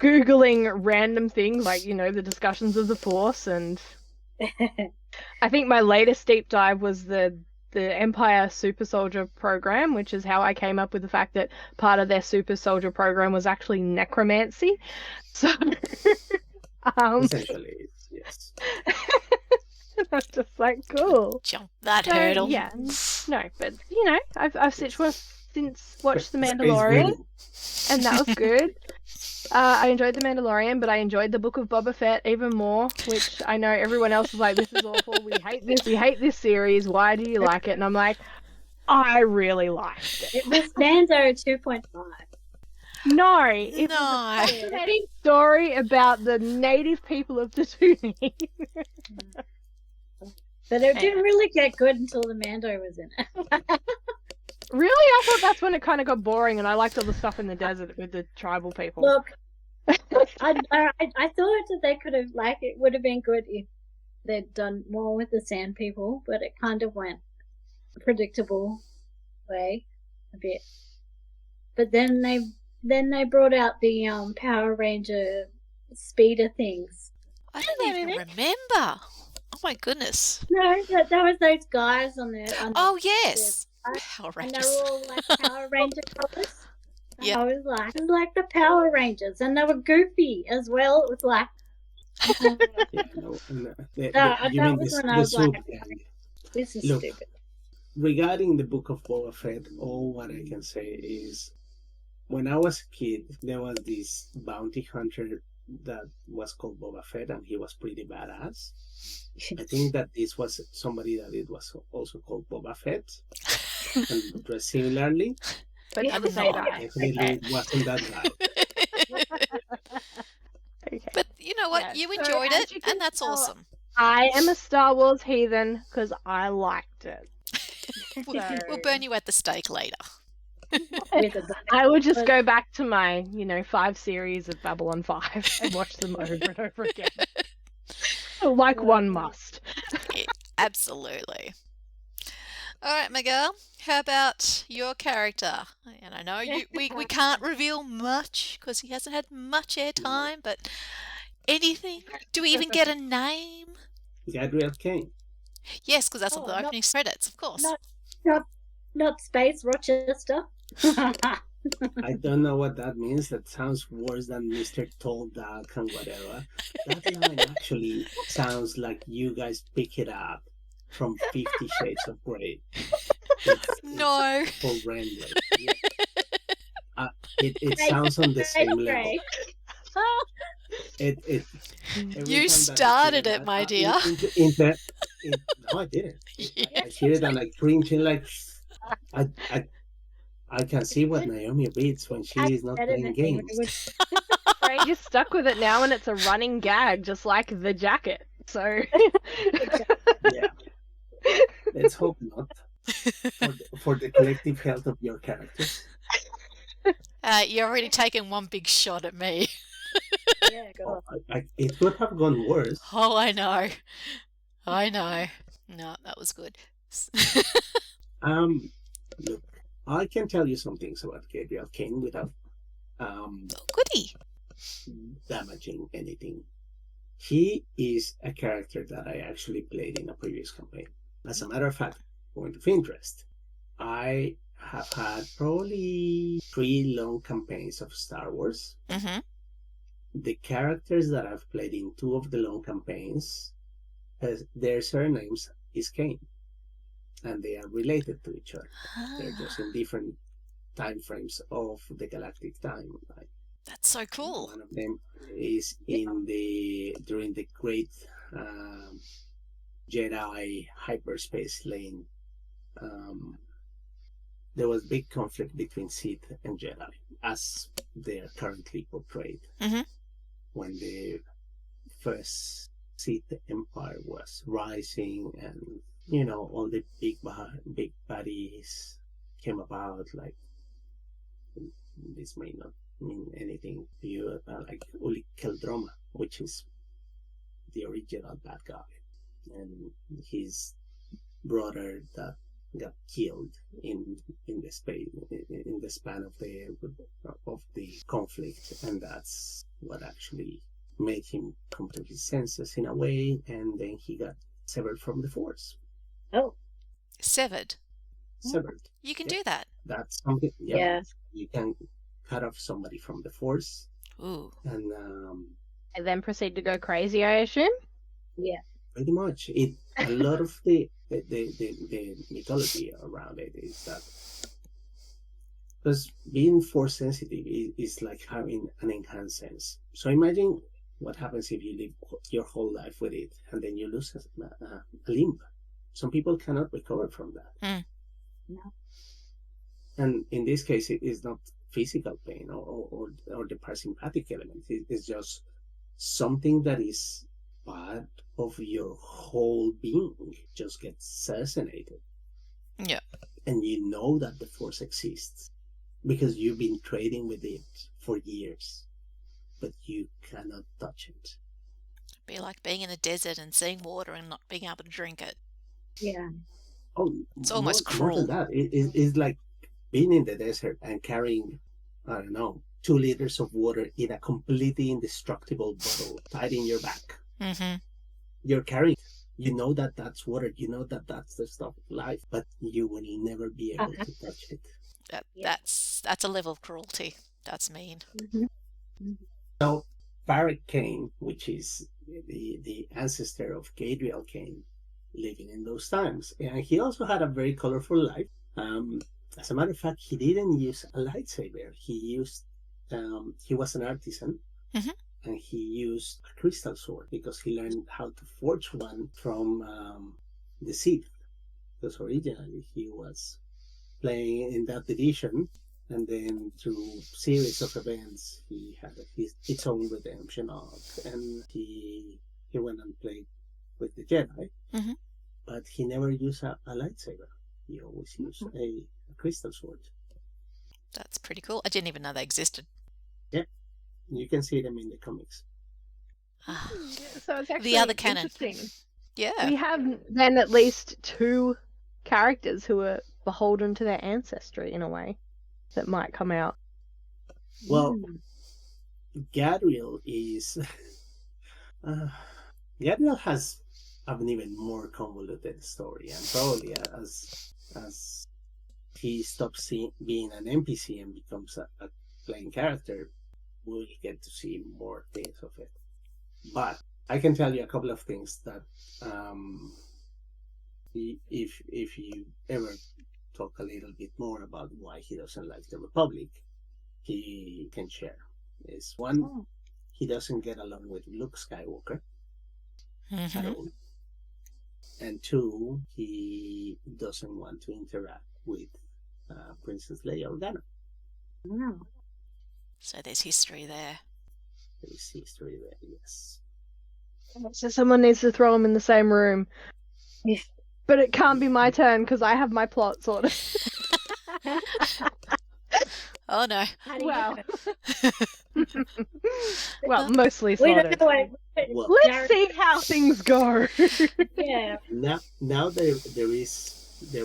Googling random things like, the discussions of the Force, and I think my latest deep dive was the Empire Super Soldier program, which is how I came up with the fact that part of their Super Soldier program was actually necromancy. So Essentially, yes. that's just like cool. Jump that So, hurdle. yeah, no, but I've since watched The Space Mandalorian, Wedding. and that was good. I enjoyed The Mandalorian, but I enjoyed the Book of Boba Fett even more, which I know everyone else is like, this is awful, we hate this series, why do you like it? And I'm like, I really liked it. It was Mando 2.5. No, it No. was a fascinating story about the native people of Tatooine. But it didn't really get good until the Mando was in it. Really? I thought that's when it kind of got boring, and I liked all the stuff in the desert with the tribal people. Look, I thought that they could have, it would have been good if they'd done more with the sand people, but it kind of went a predictable way a bit. But then they brought out the Power Ranger speeder things. I don't even remember. Oh my goodness. No, that was those guys on the. Oh yes. Power And they Rangers. were all like Power Ranger colours. Yep. I was like, it was like the Power Rangers, and they were goofy as well. It was like, Yeah, no, no. You that mean was the when I was soup like, gang. this is Look, stupid. Regarding the Book of Boba Fett, all what I can say is when I was a kid, there was this bounty hunter that was called Boba Fett, and he was pretty badass. I think that this was somebody that it was also called Boba Fett and dressed similarly. But Yeah, never say that. Definitely it wasn't that guy. Okay. But you know what? Yeah, You so enjoyed as it, you can and that's tell, awesome. I am a Star Wars heathen because I liked it. We'll burn you at the stake later. With a I would just go back to my, 5 series of Babylon 5 and watch them over and over again. Like one must. Absolutely. All right, Miguel, how about your character? And I know we can't reveal much because he hasn't had much No, airtime, but anything? Do we even get a name? Gabriel Kane. Yes, because that's on Oh, the opening credits, of course. not, not Space Rochester. I don't know what that means. That sounds worse than Mr. Tall Duck and whatever. That line actually sounds like you guys pick it up from 50 Shades of Grey. It's No. horrendous. Yeah. It sounds on the same level. It every You time that I hear started it, that, my dear. no, I didn't. Yeah. I hear it and I cringe and like I can see what Naomi reads when she is not playing games. Ray just stuck with it now, and it's a running gag, just like the jacket. So Yeah, let's hope not. For the collective health of your characters. You're already taking one big shot at me. Yeah, Oh, God. it could have gone worse. Oh, I know. I know. No, that was good. Look, I can tell you some things about Gabriel Kane without um Goody. damaging anything. He is a character that I actually played in a previous campaign. As a matter of fact, point of interest, I have had probably 3 long campaigns of Star Wars. Mm-hmm. The characters that I've played in 2 of the long campaigns, their surnames is Kane, and they are related to each other. They're just in different time frames of the galactic time. Like That's so cool. one of them is during the great Jedi hyperspace lane. There was big conflict between Sith and Jedi, as they are currently portrayed. Mhm. When the first Sith Empire was rising, and all the big baddies came about. Like, this may not mean anything to you, like Uli Keldroma, which is the original bad guy, and his brother that got killed in the space in the span of the conflict, and that's what actually made him come to his senses in a way, and then he got severed from the force. Oh, Severed. Severed. You can Yeah. do that. That's something. yeah. You can cut off somebody from the force, Ooh. and and then proceed to go crazy, I assume. pretty much a lot of the mythology around it is that, because being force sensitive is like having an enhanced sense. So imagine what happens if you live your whole life with it and then you lose a limb. Some people cannot recover from that. No. And in this case, it is not physical pain or the parasympathetic element. It's just something that is part of your whole being just gets assassinated. Yeah. And you know that the force exists because you've been trading with it for years, but you cannot touch it. Be like being in a desert and seeing water and not being able to drink it. Yeah. Oh, It's almost more than cruel. that. It's like being in the desert and carrying, I don't know, 2 liters of water in a completely indestructible bottle tied in your back. Mm-hmm. You're carrying it. You know that that's water. You know that that's the stuff of life, but you will never be able to touch it. Yeah. That's a level of cruelty. That's mean. Mm-hmm. So Barrett Kane, which is the ancestor of Gadriel Kane, living in those times, and he also had a very colorful life. As a matter of fact, he didn't use a lightsaber. He was an artisan, Mhm. and he used a crystal sword because he learned how to forge one from the Sith. Because originally he was playing in that edition, and then through series of events, he had its own redemption arc, and he went and played with the Jedi, Mhm. but he never used a lightsaber. He always used a crystal sword. That's pretty cool. I didn't even know they existed. Yeah, you can see them in the comics. Ah, So it's actually the other canon. interesting. Yeah. We have then at least 2 characters who are beholden to their ancestry in a way that might come out. Well, Mm. Gadriel is. Uh, Gadriel has an even more convoluted story, and probably as he stops being an NPC and becomes a playing character, we'll get to see more things of it. But I can tell you a couple of things that if you ever talk a little bit more about why he doesn't like the Republic, he can share. Is one, Oh. he doesn't get along with Luke Skywalker at Mm-hmm. all, and 2, he doesn't want to interact with Princess Leia Organa. Wow. So there's history there. There is history there, yes. So someone needs to throw them in the same room. Yeah. But it can't be my turn because I have my plot sorted. Oh no. How do you Wow. know? Well, mostly We don't sorted. know what. Well, Let's see how things go. Yeah. now there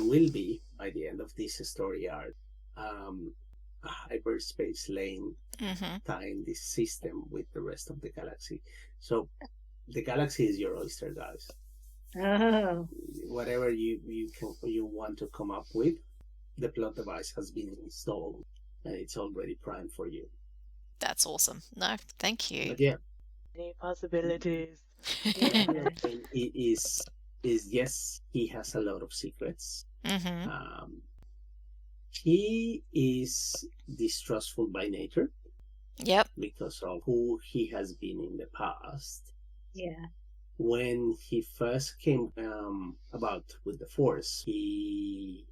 will be, by the end of this story arc, a hyperspace lane Mm-hmm. tying this system with the rest of the galaxy. So the galaxy is your oyster, guys. Oh. Whatever you want to come up with, the plot device has been installed and it's already primed for you. That's awesome. No, thank you. But yeah, Any possibilities? Yeah. and it is yes, he has a lot of secrets. Mm-hmm. He is distrustful by nature Yep. because of who he has been in the past. Yeah. When he first came about with the Force, he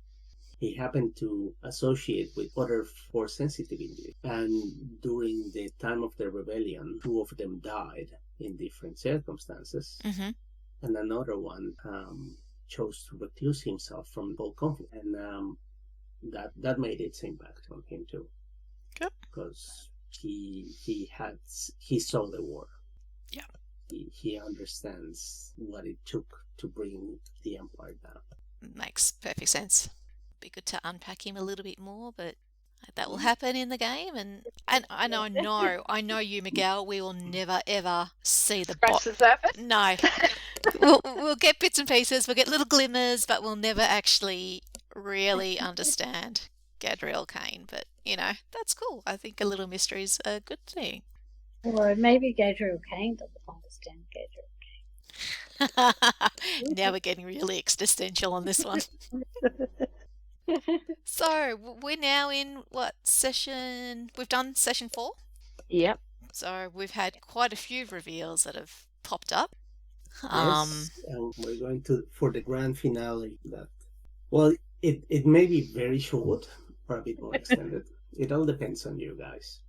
happened to associate with other Force sensitive individuals, and during the time of the rebellion, 2 of them died in different circumstances, Mm-hmm. and another one chose to recluse himself from the whole conflict, and that made its impact on him too. Good. Because he saw the war. Yeah. He understands what it took to bring the Empire down. Makes perfect sense. Be good to unpack him a little bit more, but that will happen in the game. And I know you, Miguel. We will never ever see the Scratch the surface? No, we'll get bits and pieces. We'll get little glimmers, but we'll never actually really understand Gadriel Kane. But that's cool. I think a little mystery is a good thing. Or maybe Gabriel Kane doesn't understand Gabriel. Now we're getting really existential on this one. So we're now in what session? We've done session 4. Yep. So we've had quite a few reveals that have popped up. Yes, and we're going for the grand finale. It may be very short or a bit more extended. It all depends on you guys.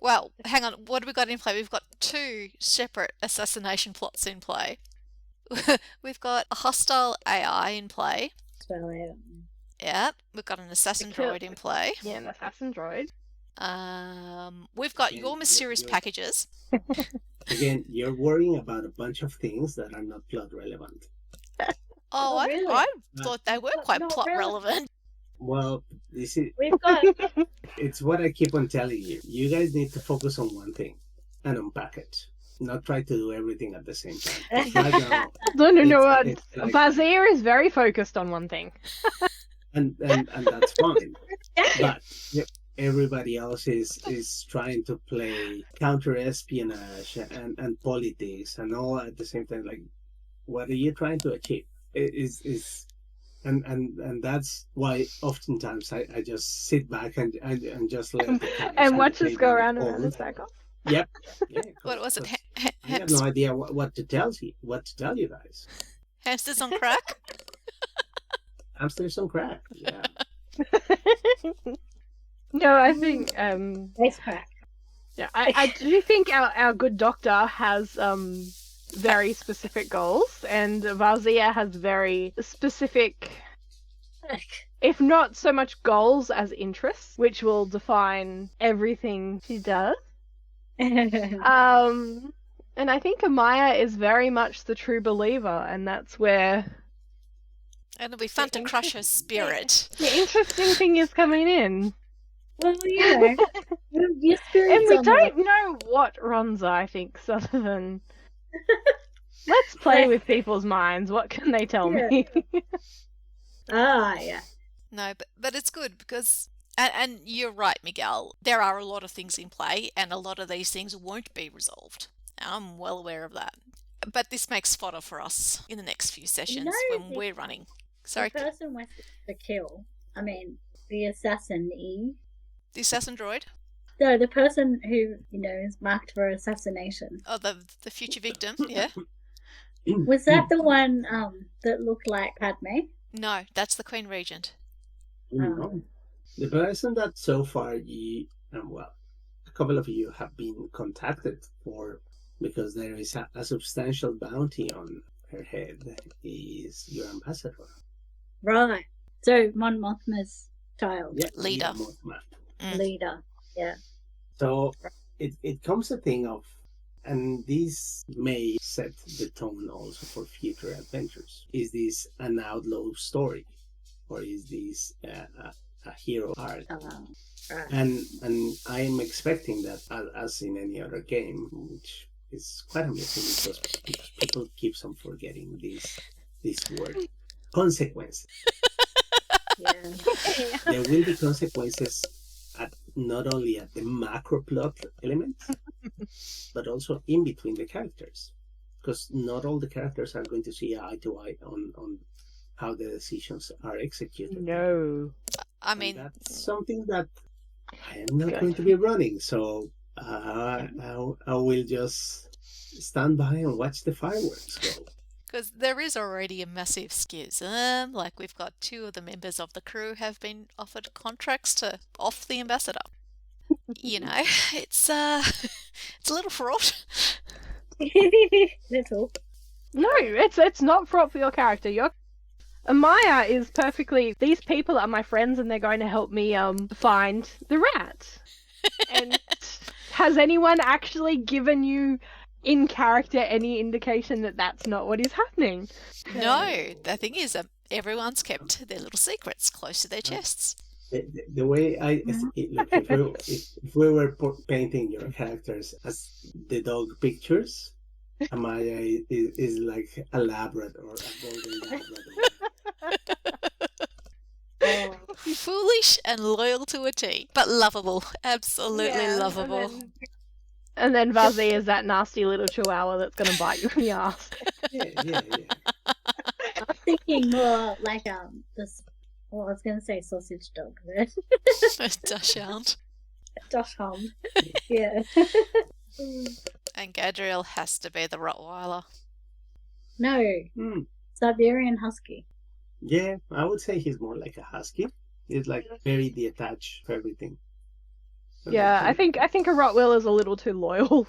Well, hang on. What have we got in play? We've got 2 separate assassination plots in play. We've got a hostile AI in play. Well, yeah. Yeah. We've got an assassin droid in play. Yeah, an assassin droid. We've got Again, your mysterious you're- packages. Again, you're worrying about a bunch of things that are not plot relevant. Oh, really? I thought they were quite Not plot really. relevant. Well, this is We've got it's what I keep on telling you. You guys need to focus on one thing and unpack it. Not try to do everything at the same time. Right now, No. it's like- Vazir is very focused on one thing. and that's fine. But everybody else is trying to play counter espionage and politics and all at the same time. Like, what are you trying to achieve? And that's why oftentimes I just sit back and just let the cards And watch play us go them around all. and around in circles. Yep. Yeah, What was it? 'cause I have no idea what to tell you guys. Hamsters on crack? Hamsters on crack. Yeah. No, I think Face crack. yeah, I do think our good doctor has very specific goals, and Vazia has very specific, if not so much goals as interests, which will define everything she does. And I think Amaya is very much the true believer, and that's where And it'll be fun to crush her spirit. the interesting thing is coming in. Well, your And spirit's we on the way. don't know what Ronzai thinks other than let's play with people's minds. What can they tell me? Yeah. No, but it's good because, and you're right, Miguel, there are a lot of things in play and a lot of these things won't be resolved. I'm well aware of that. But this makes fodder for us in the next few sessions when we're running. Sorry, The person with the kill, I mean, the assassinee. the assassin droid? No, the person who, is marked for assassination. Oh, the future victim, yeah? Was that the one that looked like Padme? No, that's the Queen Regent. No. The person that so far you, a couple of you have been contacted for because there is a substantial bounty on her head is your ambassador. Right. So Mon Mothma's child. Yeah, Leader. Mothma. Leader. Yeah. So it comes a thing of, and this may set the tone also for future adventures. Is this an outlaw story, or is this a hero arc? Right. And I'm expecting that as in any other game, which is quite amusing because people keep on forgetting this word, consequences. Yeah. There will be consequences not only at the macro plot elements, but also in between the characters, because not all the characters are going to see eye to eye on how the decisions are executed. No. I And mean, that's something that I am not going to be running, so I will just stand by and watch the fireworks go. because there is already a massive schism. Like, we've got 2 of the members of the crew have been offered contracts to off the ambassador. It's it's a little fraught. Little. No, it's not fraught for your character. Amaya is perfectly. These people are my friends, and they're going to help me find the rat. And has anyone actually given you, in character, any indication that that's not what is happening? No, the thing is, everyone's kept their little secrets close to their chests. The way look, if we were painting your characters as the dog pictures, Amaya is like a Labrador or a golden Labrador. Foolish and loyal to a T, but lovable. Absolutely lovable. And then Vazzy is that nasty little chihuahua that's going to bite you in the ass. Yeah. I'm thinking more like this. Well, I was going to say sausage dog. Dachshund. Dachshund. Yeah. And Gadriel has to be the Rottweiler. No, Siberian Husky. Yeah, I would say he's more like a husky. He's like very detached for everything. Yeah, I think a Rottweiler is a little too loyal.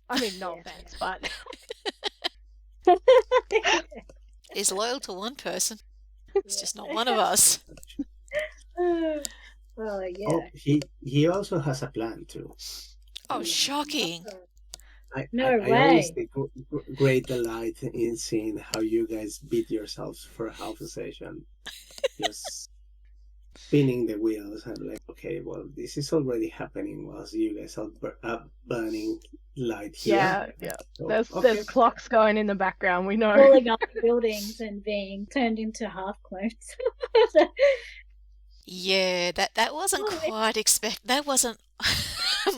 I mean, no offense, but He's loyal to one person. It's just not one of us. Well, yeah. Oh, he also has a plan too. Oh, shocking. I way. always take great delight in seeing how you guys beat yourselves for half a session. Just spinning the wheels and like, okay, well, this is already happening whilst you guys are burning light here. yeah. So, There's clocks going in the background, we know. Falling off buildings and being turned into half clones. Yeah, that wasn't quite that wasn't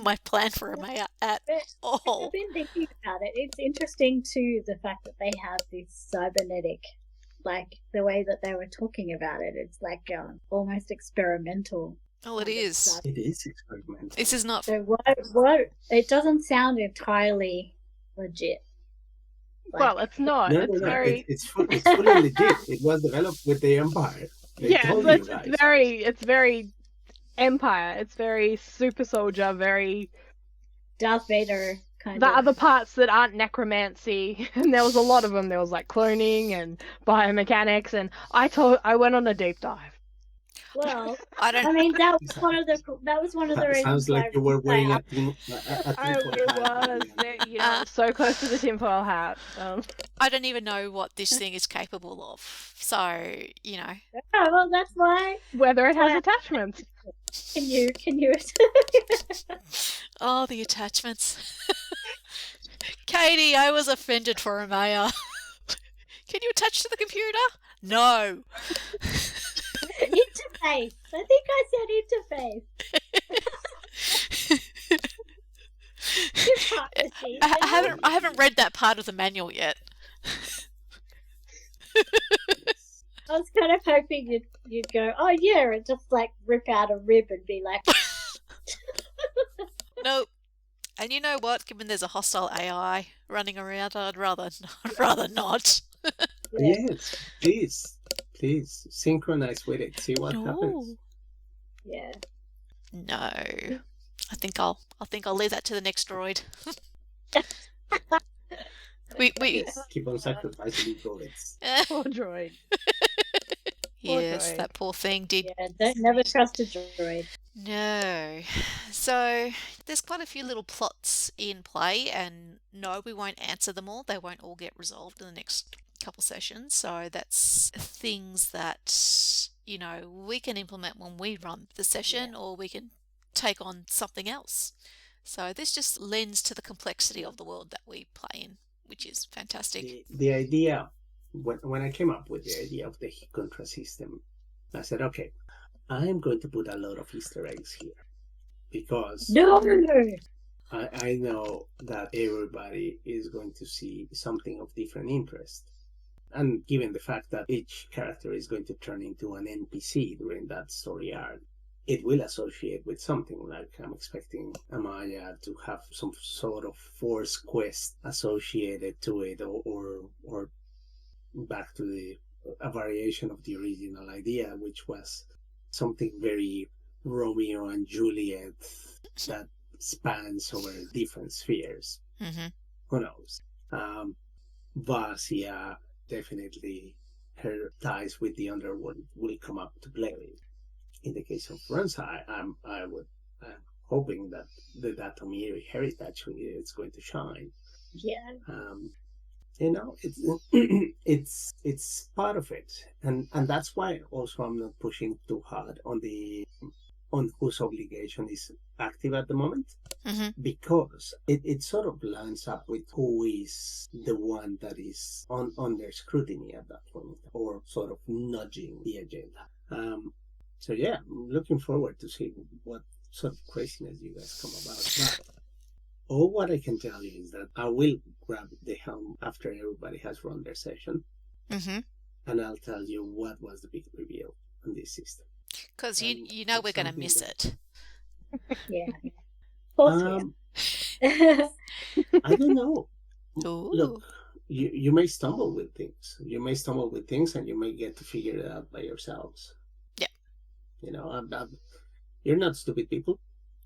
my plan for a Maya at all. I've been thinking about it. It's interesting too, the fact that they have this cybernetic, like the way that they were talking about it. It's like almost experimental. Oh, it is. It is experimental. This is not. So what? It doesn't sound entirely legit. Well, it's not. No, very. It's fully legit. It was developed with the Empire. It's very Empire. It's very super soldier, very Darth Vader kind the of. other parts that aren't necromancy. And there was a lot of them. There was like cloning and biomechanics, and I went on a deep dive. Well, I don't. I mean that was one of the reasons Sounds why like you were wearing I a tinfoil It hat. was, so close to the tinfoil hat. I don't even know what this thing is capable of. So, Oh, well, that's why. Whether it has Why- attachments. Can you? oh, the attachments. Katie, I was offended for a mayor. Can you attach to the computer? No. Interface. I think I said interface. Hypocrisy. I haven't read that part of the manual yet. I was kind of hoping you'd go, oh yeah, and just like rip out a rib and be like, Nope. And you know what? Given there's a hostile AI running around, I'd rather not. Yes, please synchronize with it. See what happens. yeah. No. I think I'll leave that to the next droid. we Yes, keep on sacrificing droids. Poor droid. yes, droid. that poor thing did. Yeah, don't never trust a droid. No. So there's quite a few little plots in play, and no, we won't answer them all. They won't all get resolved in the next couple sessions. So that's things that, we can implement when we run the session, or we can take on something else. So this just lends to the complexity of the world that we play in, which is fantastic. The idea, when I came up with the idea of the contra system, I said, okay, I'm going to put a lot of Easter eggs here because No. I know that everybody is going to see something of different interest. And given the fact that each character is going to turn into an NPC during that story arc, it will associate with something. Like I'm expecting Amaya to have some sort of force quest associated to it, or back to a variation of the original idea, which was something very Romeo and Juliet that spans over different spheres. Mm-hmm. Who knows? Vasia, definitely her ties with the underworld will come up to play. In the case of Ronsa, I'm hoping that the Datomir heritage is going to shine. Yeah. It's part of it, and that's why also I'm not pushing too hard on whose obligation is active at the moment, because it sort of lines up with who is the one that is under scrutiny at that point, or sort of nudging the agenda. So yeah, I'm looking forward to see what sort of craziness you guys come about. But all what I can tell you is that I will grab the helm after everybody has run their session, and I'll tell you what was the big reveal on this system. Because you know we're going to miss it. Yeah. Of course I don't know. Ooh. Look, you may stumble with things. You may stumble with things, and you may get to figure it out by yourselves. Yeah. You're not stupid people.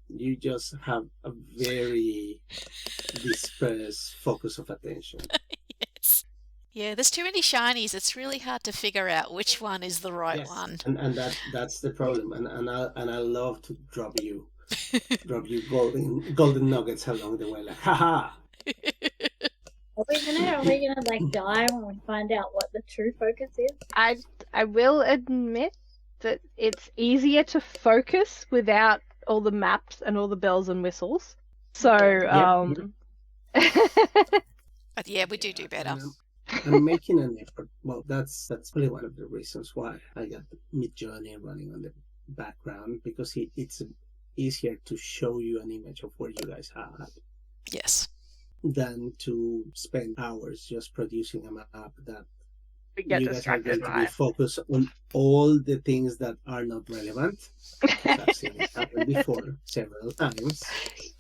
You just have a very dispersed focus of attention. Yes. Yeah, there's too many shinies. It's really hard to figure out which one is the right one. And that's the problem. And I love to drop you golden nuggets along the way, like haha. Are we gonna like die when we find out what the true focus is? I will admit that it's easier to focus without all the maps and all the bells and whistles. So But yeah, we do better. I'm making an effort. Well, that's probably one of the reasons why I got the Mid-Journey running on the background, because it's easier to show you an image of where you guys are at. Yes. Than to spend hours just producing a map that we get you guys are going distracted to be focused on all the things that are not relevant. I've seen it happen before several times.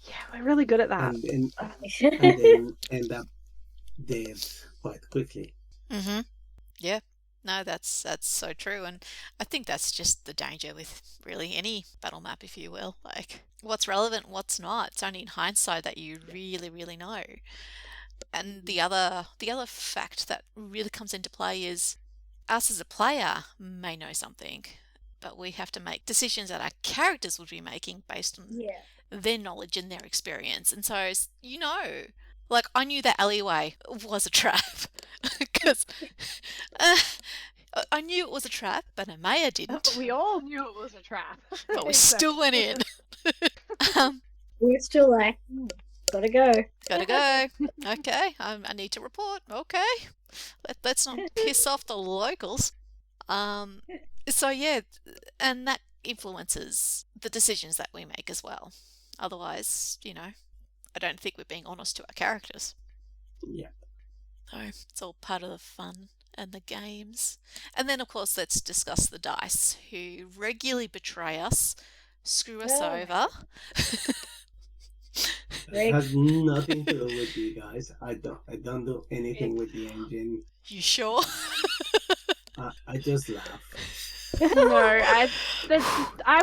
Yeah, we're really good at that. And then end up dead quite quickly. Yeah. No, that's so true, and I think that's just the danger with really any battle map, if you will. Like, what's relevant, what's not. It's only in hindsight that you really, really know. And the other fact that really comes into play is us as a player may know something, but we have to make decisions that our characters would be making based on Yeah. their knowledge and their experience. And so, like I knew that alleyway was a trap because I knew it was a trap, but Amaya didn't. We all knew it was a trap. But we still went in. We're still like, gotta go. Gotta go. Okay, I need to report. Okay, let's not piss off the locals. So yeah, and that influences the decisions that we make as well. Otherwise, I don't think we're being honest to our characters. Yeah. So it's all part of the fun and the games. And then, of course, let's discuss the dice, who regularly betray us, screw us over. It has nothing to do with you guys. I don't do anything with the engine. You sure? I just laugh. No, I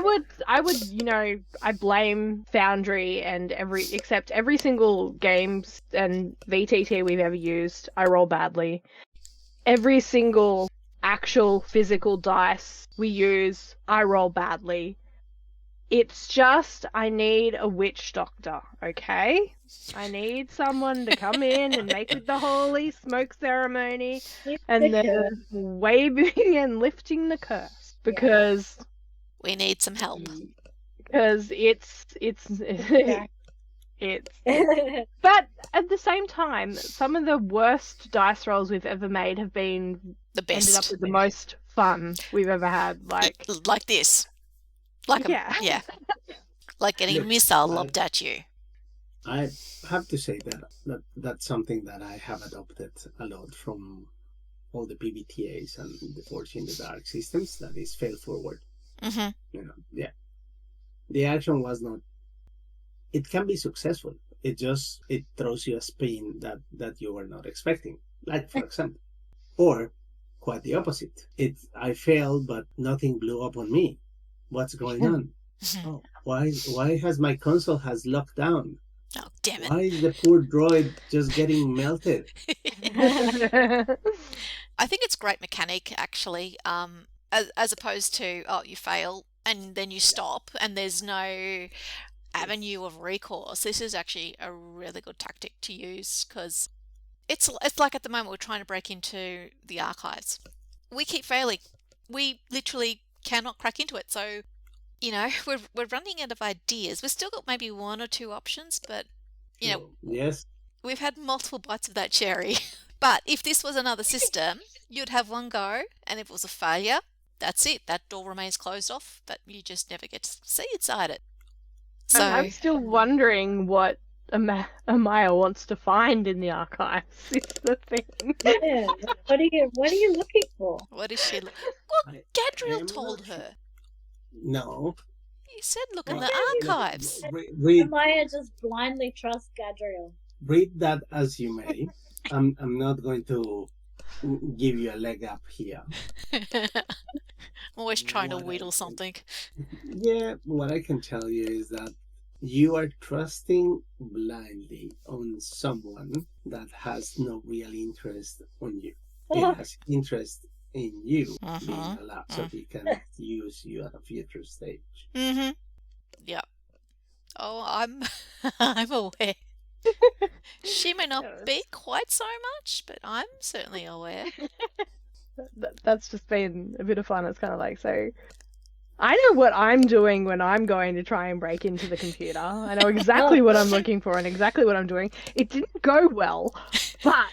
would, I blame Foundry and every single games and VTT we've ever used, I roll badly. Every single actual physical dice we use, I roll badly. It's just, I need a witch doctor, okay? I need someone to come in and make it the holy smoke ceremony and then waving and lifting the curse because we need some help. Because it's but at the same time, some of the worst dice rolls we've ever made have been the best. Ended up with the most fun we've ever had. Like this. Yeah. Like getting a missile lobbed at you. I have to say that's something that I have adopted a lot from all the PBTAs and the Forge in the Dark systems. That is fail forward. Mm-hmm. Yeah. The action was not. It can be successful. It throws you a spin that you were not expecting. Like, for example, or quite the opposite. I failed, but nothing blew up on me. What's going on? Oh, why has my console has locked down? Oh, damn it. Why is the poor droid just getting melted? I think it's great mechanic, actually, as opposed to, you fail and then you stop and there's no avenue of recourse. This is actually a really good tactic to use because it's like at the moment we're trying to break into the archives. We keep failing. We literally cannot crack into it. So, we're running out of ideas. We've still got maybe one or two options, but, yes, we've had multiple bites of that cherry. But if this was another system, you'd have one go, and if it was a failure, that's it. That door remains closed off, but you just never get to see inside it. So I'm still wondering what Amaya wants to find in the archives. Is the thing. Yeah. What are you looking for? What is she? Well, Gadriel told her. No. He said, look in the archives. Amaya just blindly trusts Gadriel. Read that as you may. I'm not going to give you a leg up here. I'm always trying to wheedle something. Yeah, what I can tell you is that you are trusting blindly on someone that has no real interest on you. It has interest in you being alive, so he can use you at a future stage. Mm-hmm. Yeah. Oh, I'm aware. She may not be quite so much, but I'm certainly aware. That's just been a bit of fun. It's kind of like, so I know what I'm doing when I'm going to try and break into the computer. I know exactly what I'm looking for and exactly what I'm doing. It didn't go well, but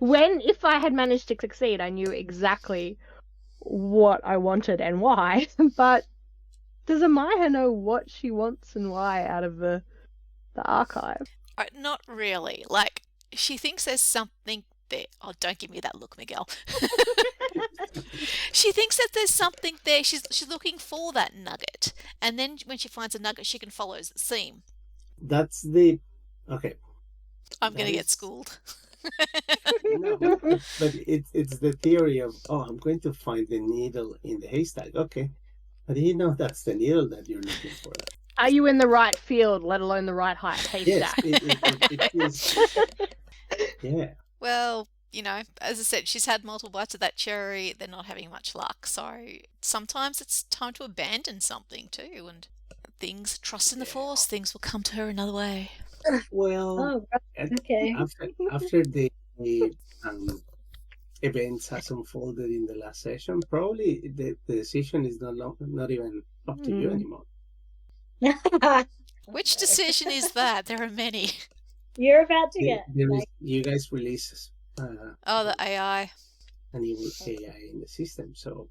if I had managed to succeed, I knew exactly what I wanted and why. But does Amaya know what she wants and why out of the archive? Not really. Like, she thinks there's something there. Oh, don't give me that look, Miguel. She thinks that there's something there. She's looking for that nugget. And then when she finds a nugget, she can follow the seam. That's the... Okay. I'm going to get schooled. No, but it's the theory of, I'm going to find the needle in the haystack. Okay. How do you know that's the needle that you're looking for? Are you in the right field, let alone the right height haystack? Yes, it is. Yeah. Well, you know, as I said, she's had multiple bites of that cherry. They're not having much luck. So sometimes it's time to abandon something too. And things, trust in the Yeah. force, things will come to her another way. Well, Oh, right. at- Okay. after the um, events has unfolded in the last session, probably the decision is not even up to you anymore. Which decision is that? There are many. You're about to get There is, like, you guys release Oh, the AI. an evil AI in the system. So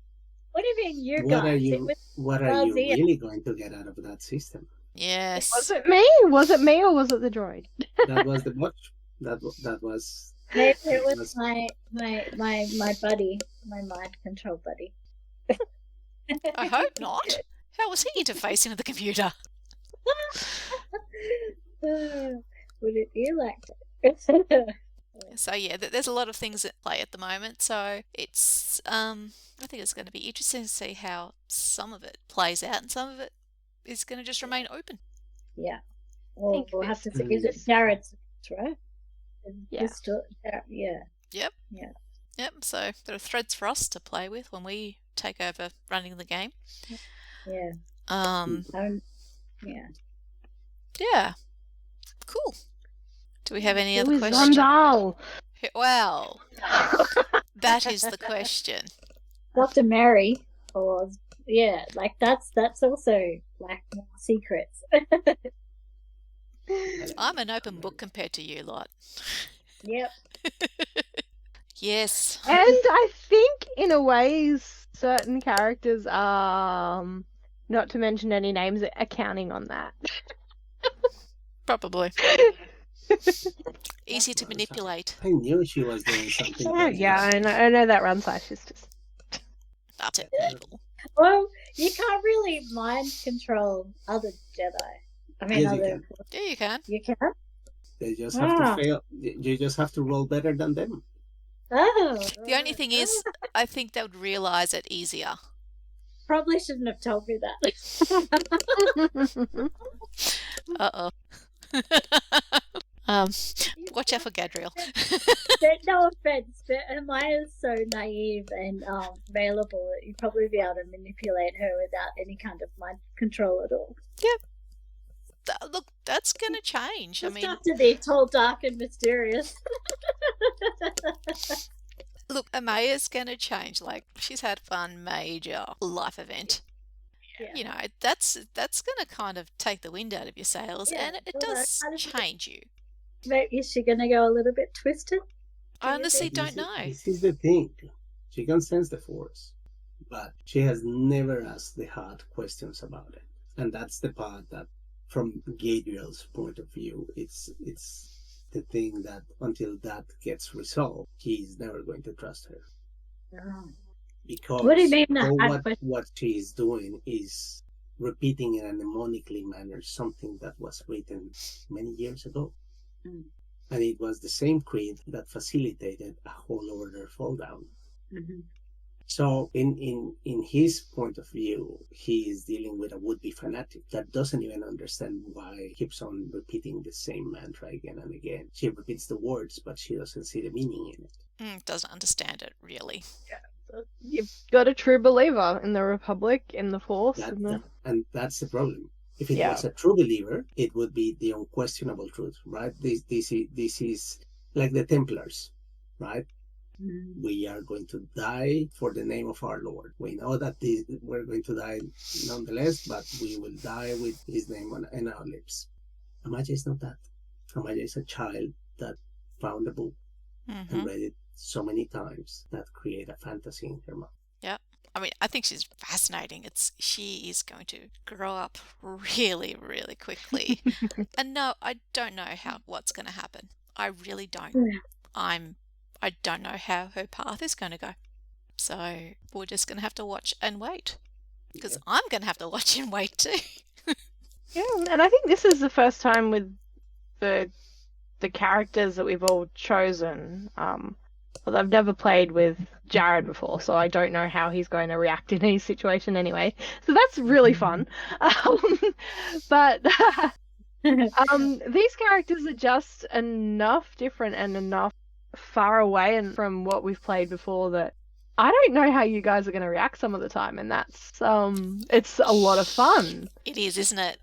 what do you mean you what are guys? It you was what are you Razia. really going to get out of that system? Yes. Was it me? Was it me or was it the droid? That was the watch. That was. Maybe that it was my buddy, my mind control buddy. I hope not. How was he interfacing with the computer? Would it be like that? So yeah, there's a lot of things at play at the moment. So it's I think it's going to be interesting to see how some of it plays out, and some of it is going to just remain open. Yeah. Well, think we'll have to this see. Is it is- Jared's, right? Yeah. It's still, yeah. Yep. Yeah. Yep. So there are threads for us to play with when we take over running the game. Yeah. Yeah. Yeah. Cool. Do we have any Who other is questions? Rondal? Well, that is the question. Dr. Mary, or yeah, like that's also like more secrets. I'm an open book compared to you lot. Yep. Yes. And I think, in a way, certain characters are, not to mention any names, are counting on that. Probably. Easy to manipulate. I knew she was doing something. Yeah, I know that run size is just... That's it, people. Well, you can't really mind control other Jedi. I mean, Yes, you other. can. Yeah, you can. You can. They just have to fail. You just have to roll better than them. Oh. The only thing is, I think they would realise it easier. Probably shouldn't have told me that. Uh-oh. Watch out for Gadriel. But no offense, but Amaya's so naive and available that you'd probably be able to manipulate her without any kind of mind control at all. Look, that's going to change. Just I mean, after they're tall, dark, and mysterious. look, Amaya's going to change. Like, she's had one major life event. Yeah. You know, that's going to kind of take the wind out of your sails, Yeah, and it well, does how does it- change you. Maybe is she going to go a little bit twisted? I honestly This don't is- know. This is the thing. She can sense the force, but she has never asked the hard questions about it. And that's the part that, from Gabriel's point of view, it's the thing that until that gets resolved, he's never going to trust her. Oh. Because What do you mean, the all hard question? what she is doing is repeating in a mnemonically manner something that was written many years ago. Mm. And it was the same creed that facilitated a whole order fall down. Mm-hmm. So in his point of view, he is dealing with a would-be fanatic that doesn't even understand why he keeps on repeating the same mantra again and again. She repeats the words, but she doesn't see the meaning in it. Doesn't understand it, really. You've got a true believer in the Republic, in the Force, in the... And that's the problem. If it Yeah. was a true believer, it would be the unquestionable truth, right? This is like the Templars, right? Mm-hmm. We are going to die for the name of our Lord. We know that we're going to die nonetheless, but we will die with his name in our lips. Amaya is not that. Amaya is a child that found a book Mm-hmm. and read it so many times that create a fantasy in her mind. I mean, I think she's fascinating. She is going to grow up really, really quickly. And no, I don't know what's going to happen. I really don't. Yeah. I don't know how her path is going to go. So we're just going to have to watch and wait. Because I'm going to have to watch and wait too. Yeah, and I think this is the first time with the characters that we've all chosen. Well, I've never played with Jared before, so I don't know how he's going to react in any situation anyway. So that's really fun. But these characters are just enough different and enough far away and from what we've played before that I don't know how you guys are going to react some of the time, and that's it's a lot of fun. It is, isn't it?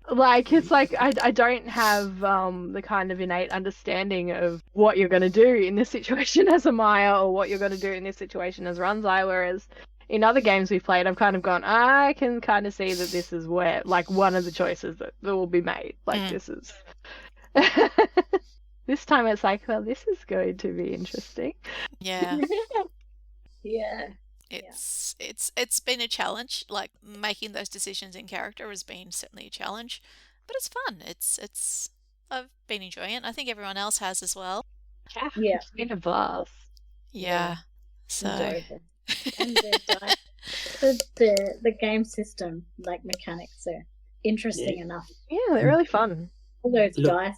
Like, it's like I don't have the kind of innate understanding of what you're going to do in this situation as a Maya or what you're going to do in this situation as Runzai, whereas in other games we've played, I've kind of gone, I can kind of see that this is where, like, one of the choices that will be made. Like, this is... This time it's like, well, this is going to be interesting. Yeah. Yeah. It's been a challenge. Like, making those decisions in character has been certainly a challenge, but it's fun. It's I've been enjoying it. I think everyone else has as well. Yeah. It's been a blast. Yeah. So Enjoyable. And the game system, like, mechanics are interesting enough. Yeah, they're really fun. All those Look, dice.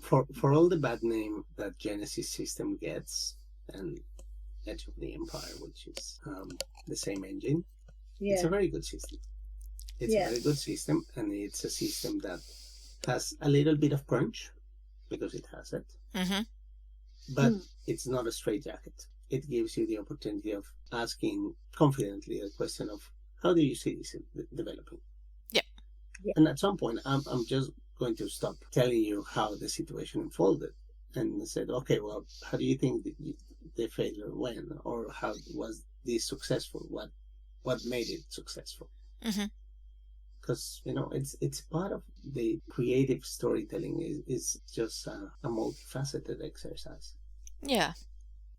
For all the bad name that Genesis system gets, and Edge of the Empire, which is the same engine, it's a very good system. It's a very good system, and it's a system that has a little bit of crunch, because it has it, but it's not a straitjacket. It gives you the opportunity of asking confidently the question of, how do you see this developing? Yeah. And at some point, I'm just going to stop telling you how the situation unfolded, and said, okay, well, how do you think the failure went, or how was this successful? What made it successful? Because it's part of the creative storytelling. Is just a multifaceted exercise. yeah,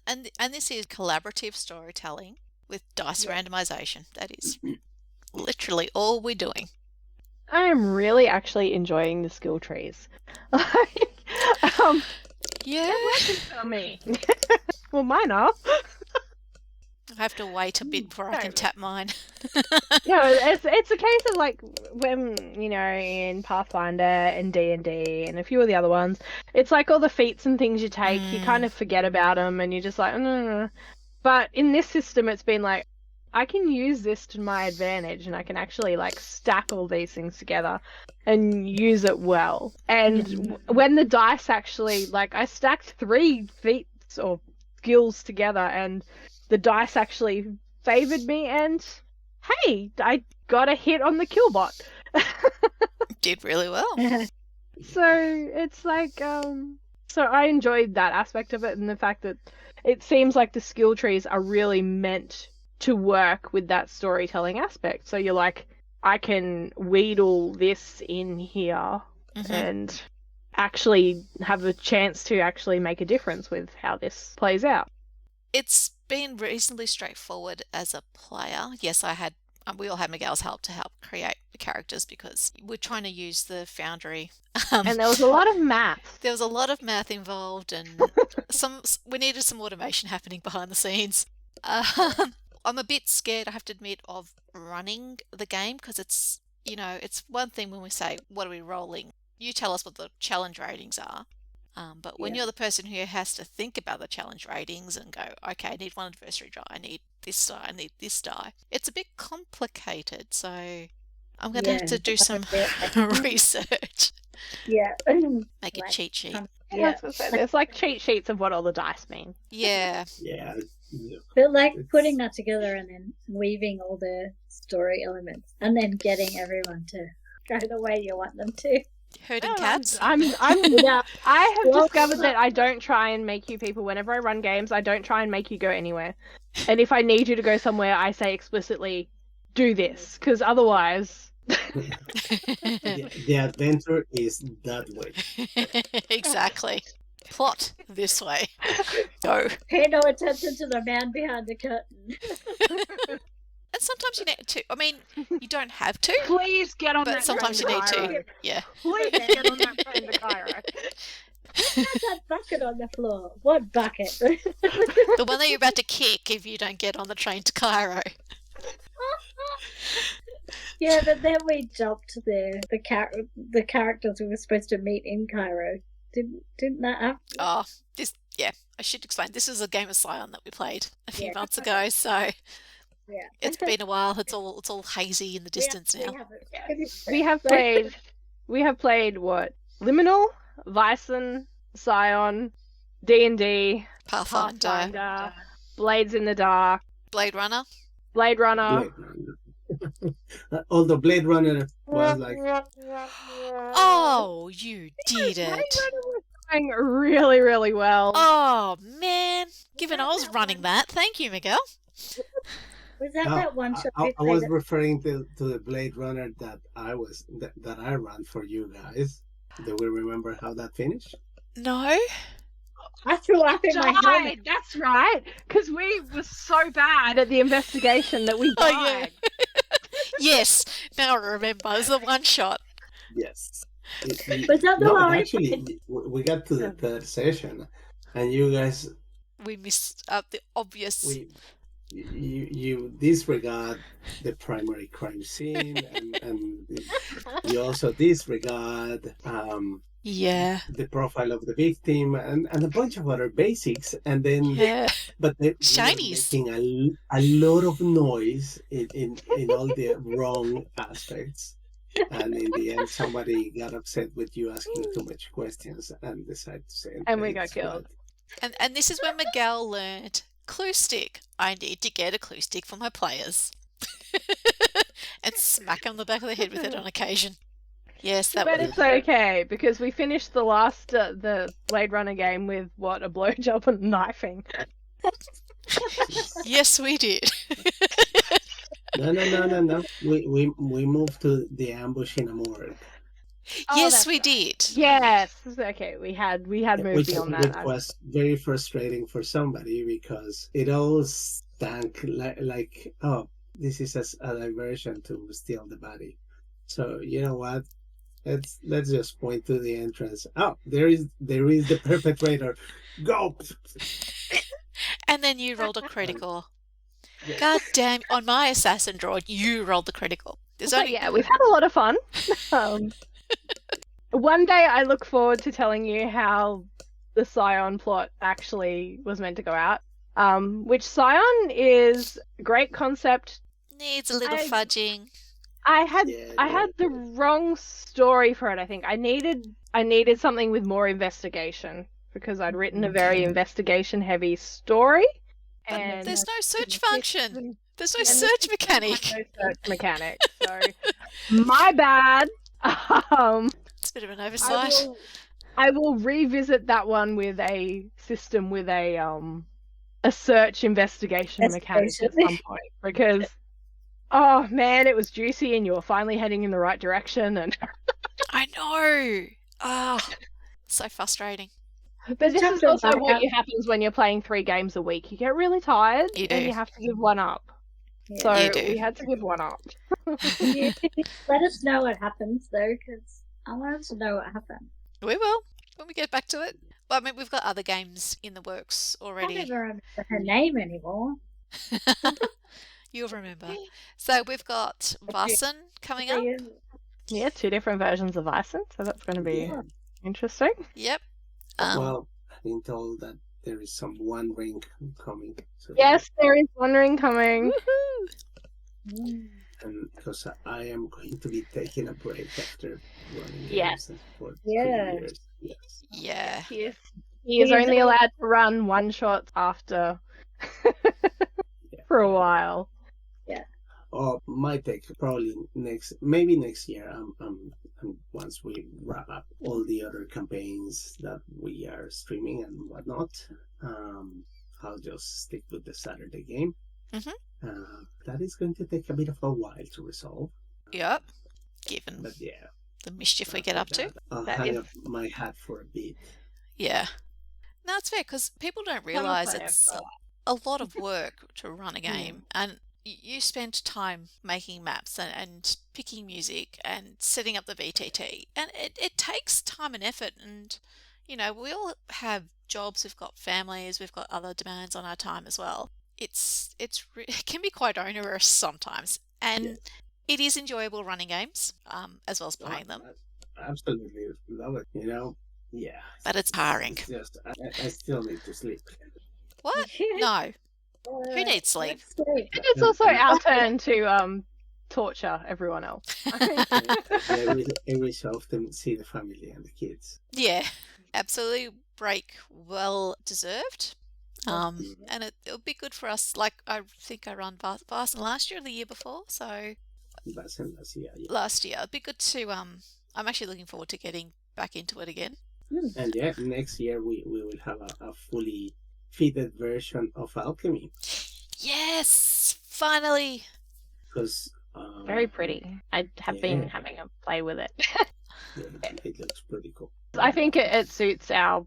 and this is collaborative storytelling with dice randomization. That is literally all we're doing. I am really actually enjoying the skill trees. Yeah, they're working for me. Well, mine are. I have to wait a bit before I can tap mine. Yeah, it's a case of, like, when, in Pathfinder and D&D and a few of the other ones, it's like all the feats and things you take, you kind of forget about them, and you're just like, no. But in this system, it's been like, I can use this to my advantage, and I can actually, like, stack all these things together and use it well. And when the dice actually, like, I stacked 3 feats or skills together, and the dice actually favored me, and hey, I got a hit on the killbot. Did really well. So it's like, so I enjoyed that aspect of it, and the fact that it seems like the skill trees are really meant to work with that storytelling aspect. So you're like, I can wheedle this in here and actually have a chance to actually make a difference with how this plays out. It's been reasonably straightforward as a player. Yes, we all had Miguel's help to help create the characters, because we're trying to use the Foundry. And there was a lot of math. There was a lot of math involved, and we needed some automation happening behind the scenes. I'm a bit scared, I have to admit, of running the game, because it's one thing when we say, what are we rolling? You tell us what the challenge ratings are. But when you're the person who has to think about the challenge ratings and go, okay, I need 1 adversary die, I need this die, I need this die, it's a bit complicated. So I'm going to have to do some research. Yeah. Make a cheat sheet. There's like cheat sheets of what all the dice mean. Yeah. Yeah. But, like, putting that together and then weaving all the story elements and then getting everyone to go the way you want them to. Herding cats. I have discovered that I don't try and make you people, whenever I run games, I don't try and make you go anywhere. And if I need you to go somewhere, I say explicitly, do this, because otherwise... the adventure is that way. Exactly. Plot this way. Go. Pay no attention to the man behind the curtain. And sometimes you need to. I mean, you don't have to. Please get on but that sometimes you train need Cairo. to. Yeah. Please get on that train to Cairo. What's that bucket on the floor? What bucket? The one that you're about to kick if you don't get on the train to Cairo. Yeah, but then we jumped the characters we were supposed to meet in Cairo. Didn't that happen? Oh, I should explain. This is a game of Scion that we played a few months ago, so it's been a while. It's all hazy in the distance now. We have played what? Liminal, Vyson, Scion, D&D, Pathfinder, Blades in the Dark, Blade Runner. Blade Runner. Blade Runner. Although Blade Runner was like, Oh, you did Blade it. Runner was going really, really well. Oh, man. Given I was running that. Thank you, Miguel. Was that one shot? I was referring to the Blade Runner that I ran for you guys. Do we remember how that finished? No. I threw up in my helmet. That's right. Because we were so bad at the investigation that we died. Oh, yeah. Yes. Now I remember. It was the one shot. Yes. Was that the one? Actually, we got to the third session, and you guys... We missed up the obvious... You disregard the primary crime scene, and you also disregard the profile of the victim and a bunch of other basics, and then but they shinies making a lot of noise in all the wrong aspects, and in the end somebody got upset with you asking too much questions and decided to say, and we got killed. And this is when Miguel learned clue stick. I need to get a clue stick for my players. And smack them on the back of the head with it on occasion. Yes, that but was... it's okay, because we finished the last the Blade Runner game with a blowjob and knifing. Yes, we did. No. We moved to the ambush in a morgue. Yes, we did. Yes, okay. We had moved beyond that. Which was very frustrating for somebody because it all stank like oh, this is a diversion to steal the body. So you know what? Let's just point to the entrance. Oh, there is the perpetrator. Go. And then you rolled a critical. Yes. God damn! On my assassin draw, you rolled the critical. Yeah, we've had a lot of fun. One day I look forward to telling you how the Scion plot actually was meant to go out. Which Scion is a great concept. Needs a little fudging. I had the wrong story for it, I think. I needed something with more investigation because I'd written a very investigation heavy story. And there's no search function. There's no search mechanic. No search mechanic. So my bad. It's a bit of an oversight. I will revisit that one with a system with a search investigation mechanic at some point, because oh man, it was juicy and you were finally heading in the right direction. And I know. Oh, so frustrating. But this is also what happens when you're playing 3 games a week. You get really tired and you have to give one up. Yeah, so we had to give one up. Let us know what happens though, because I wanted to know what happened. We will when we get back to it. Well, I mean, we've got other games in the works already. I don't remember her name anymore. You'll remember. So we've got Vasen coming up. Yeah, 2 different versions of Vasen, so that's going to be interesting. Yep. Well, I've been told that there is some One Ring coming. So yes, there is One Ring coming. Woohoo! And because I am going to be taking a break after running games for 3 years. Yes. Yeah. He is only allowed to run one-shots after for a while. Yeah. Or might take probably maybe next year. Once we wrap up all the other campaigns that we are streaming and whatnot, I'll just stick with the Saturday game. Mm-hmm. That is going to take a bit of a while to resolve. Yep. Given the mischief we get up to. I'll hang up my hat for a bit. Yeah. No, it's fair because people don't realise it's a lot of work to run a game, and you spend time making maps and picking music and setting up the VTT, and it takes time and effort. And you know, we all have jobs, we've got families, we've got other demands on our time as well. It can be quite onerous sometimes, and it is enjoyable running games as well as playing them. I absolutely love it. You know, but it's tiring. It's just I still need to sleep. What? No. Who needs sleep? It's also our turn to torture everyone else. Every so often see the family and the kids. Yeah, absolutely. Break well deserved. And it'll be good for us. Like I think I ran Boston last year or the year before, so Last year, yeah. last year. It'd be good to I'm actually looking forward to getting back into it again. And yeah, next year we will have a fully fitted version of Alchemy. Yes, finally. Because Very pretty. I have been having a play with it. it looks pretty cool. I think it suits our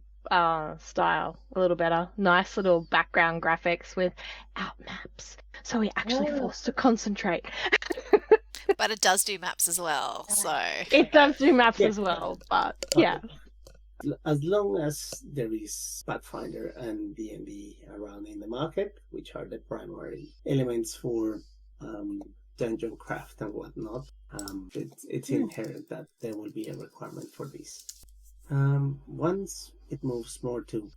style a little better. Nice little background graphics with out maps, so we're actually forced to concentrate. But it does do maps as well, so It does do maps as well, but yeah. As long as there is Pathfinder and D&D around in the market, which are the primary elements for dungeon craft and whatnot, it's inherent that there will be a requirement for this. Once it moves more to,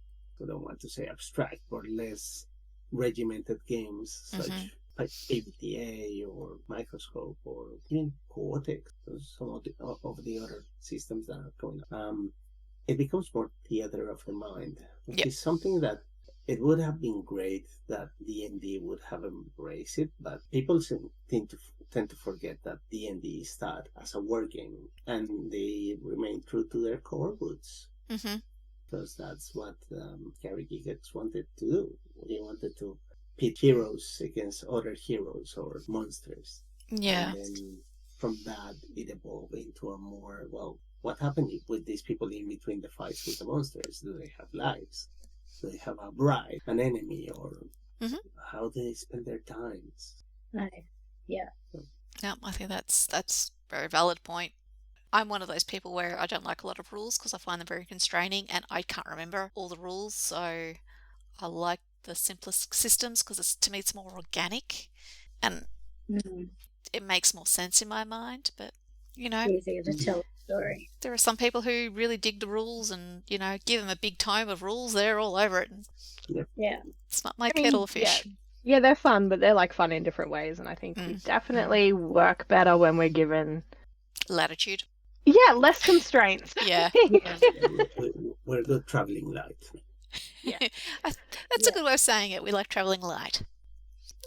I don't want to say abstract, but less regimented games such like ABTA or Microscope or even Cortex, some of the other systems that are going on. It becomes more theater of the mind, which is something that it would have been great that D&D would have embraced it, but people tend to forget that D&D started as a war game, and they remain true to their core roots. Because that's what Gary Gygax wanted to do. He wanted to pit heroes against other heroes or monsters. Yeah. And then from that, it evolved into a more, well, what happened with these people in between the fights with the monsters? Do they have lives? Do they have a bride, an enemy, or how do they spend their times? Yeah. Yeah, I think that's a very valid point. I'm one of those people where I don't like a lot of rules because I find them very constraining and I can't remember all the rules. So I like the simplest systems because to me it's more organic and it makes more sense in my mind. But, you know, easier to tell a story. There are some people who really dig the rules and, you know, give them a big tome of rules. They're all over it. And yeah. It's not my kettle of fish. Yeah, they're fun, but they're like fun in different ways. And I think we definitely work better when we're given latitude. Yeah, less constraints. Yeah. We're good traveling light. Yeah. That's a good way of saying it. We like traveling light.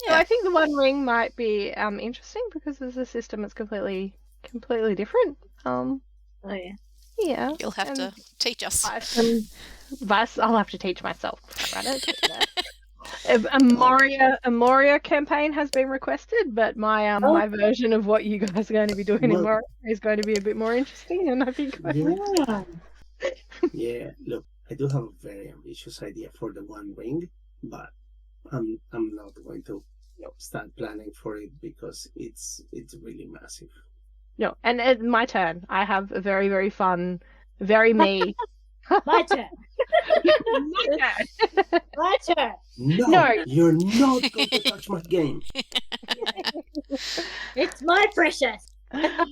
Yeah. So I think the One Ring might be interesting because there's a system that's completely different. Oh yeah. Yeah. You'll have to teach us. I'll have to teach myself. A Moria campaign has been requested, but my my version of what you guys are going to be doing in Moria is going to be a bit more interesting, and I think. Yeah, look, I do have a very ambitious idea for the One Ring, but I'm not going to start planning for it because it's really massive. No, and my turn. I have a very, very fun, very me. My turn. My turn. No, you're not going to touch my game. It's my precious. I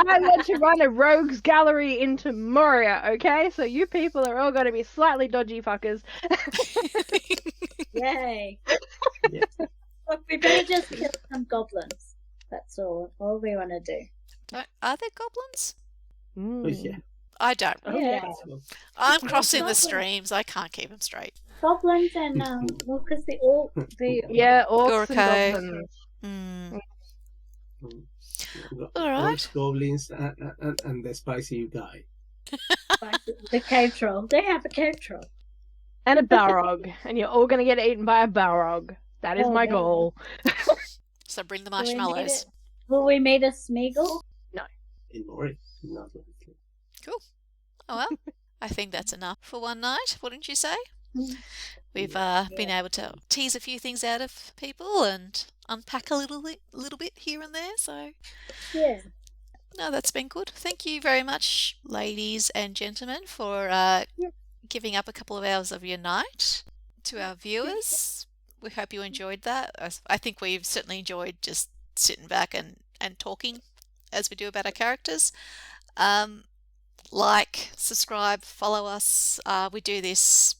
want to run a rogues gallery into Moria, okay? So you people are all going to be slightly dodgy fuckers. Yay. Yeah. Look, we better just kill some goblins. That's all we want to do. Are there goblins? Oh, yeah. I don't. Yeah. I'm crossing the streams. I can't keep them straight. Goblins and because orcs and goblins. All right. Goblins and the spicy guy. The cave troll. They have a cave troll. And a Balrog. And you're all going to get eaten by a Balrog. That is my goal. So bring the marshmallows. Will we meet a Smeagol? No. In Moria. Not likely. Cool. Oh well. I think that's enough for one night, wouldn't you say? We've been able to tease a few things out of people and unpack a little bit here and there. So yeah, no, that's been good. Thank you very much, ladies and gentlemen, for giving up a couple of hours of your night to our viewers. We hope you enjoyed that. I think we've certainly enjoyed just sitting back and talking as we do about our characters. Like, subscribe, follow us. We do this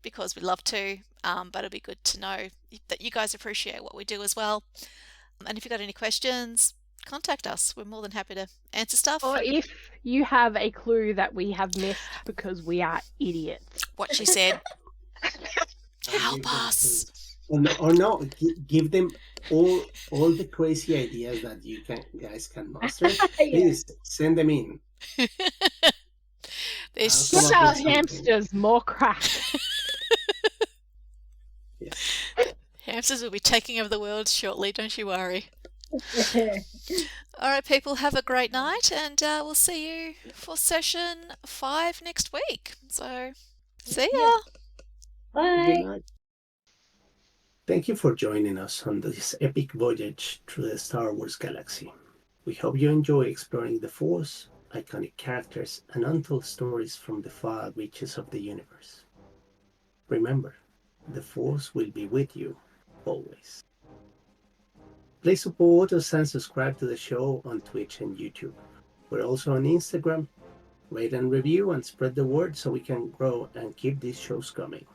because we love to, but it'll be good to know that you guys appreciate what we do as well. And if you've got any questions, contact us. We're more than happy to answer stuff. Or if you have a clue that we have missed because we are idiots. What she said. Help give them us. clues. Or no, give them all the crazy ideas that you guys can muster. Yeah. Please send them in. There's I'll Give come so, up our with something. hamsters more crack. Yes. hamsters will be taking over the world shortly, don't you worry. All right, people, have a great night, and we'll see you for session 5 next week. So, see Yeah. ya. Good Bye. night. Thank you for joining us on this epic voyage through the Star Wars galaxy. We hope you enjoy exploring the Force, iconic characters, and untold stories from the far reaches of the universe. Remember, the Force will be with you always. Please support us and subscribe to the show on Twitch and YouTube. We're also on Instagram. Rate and review and spread the word so we can grow and keep these shows coming.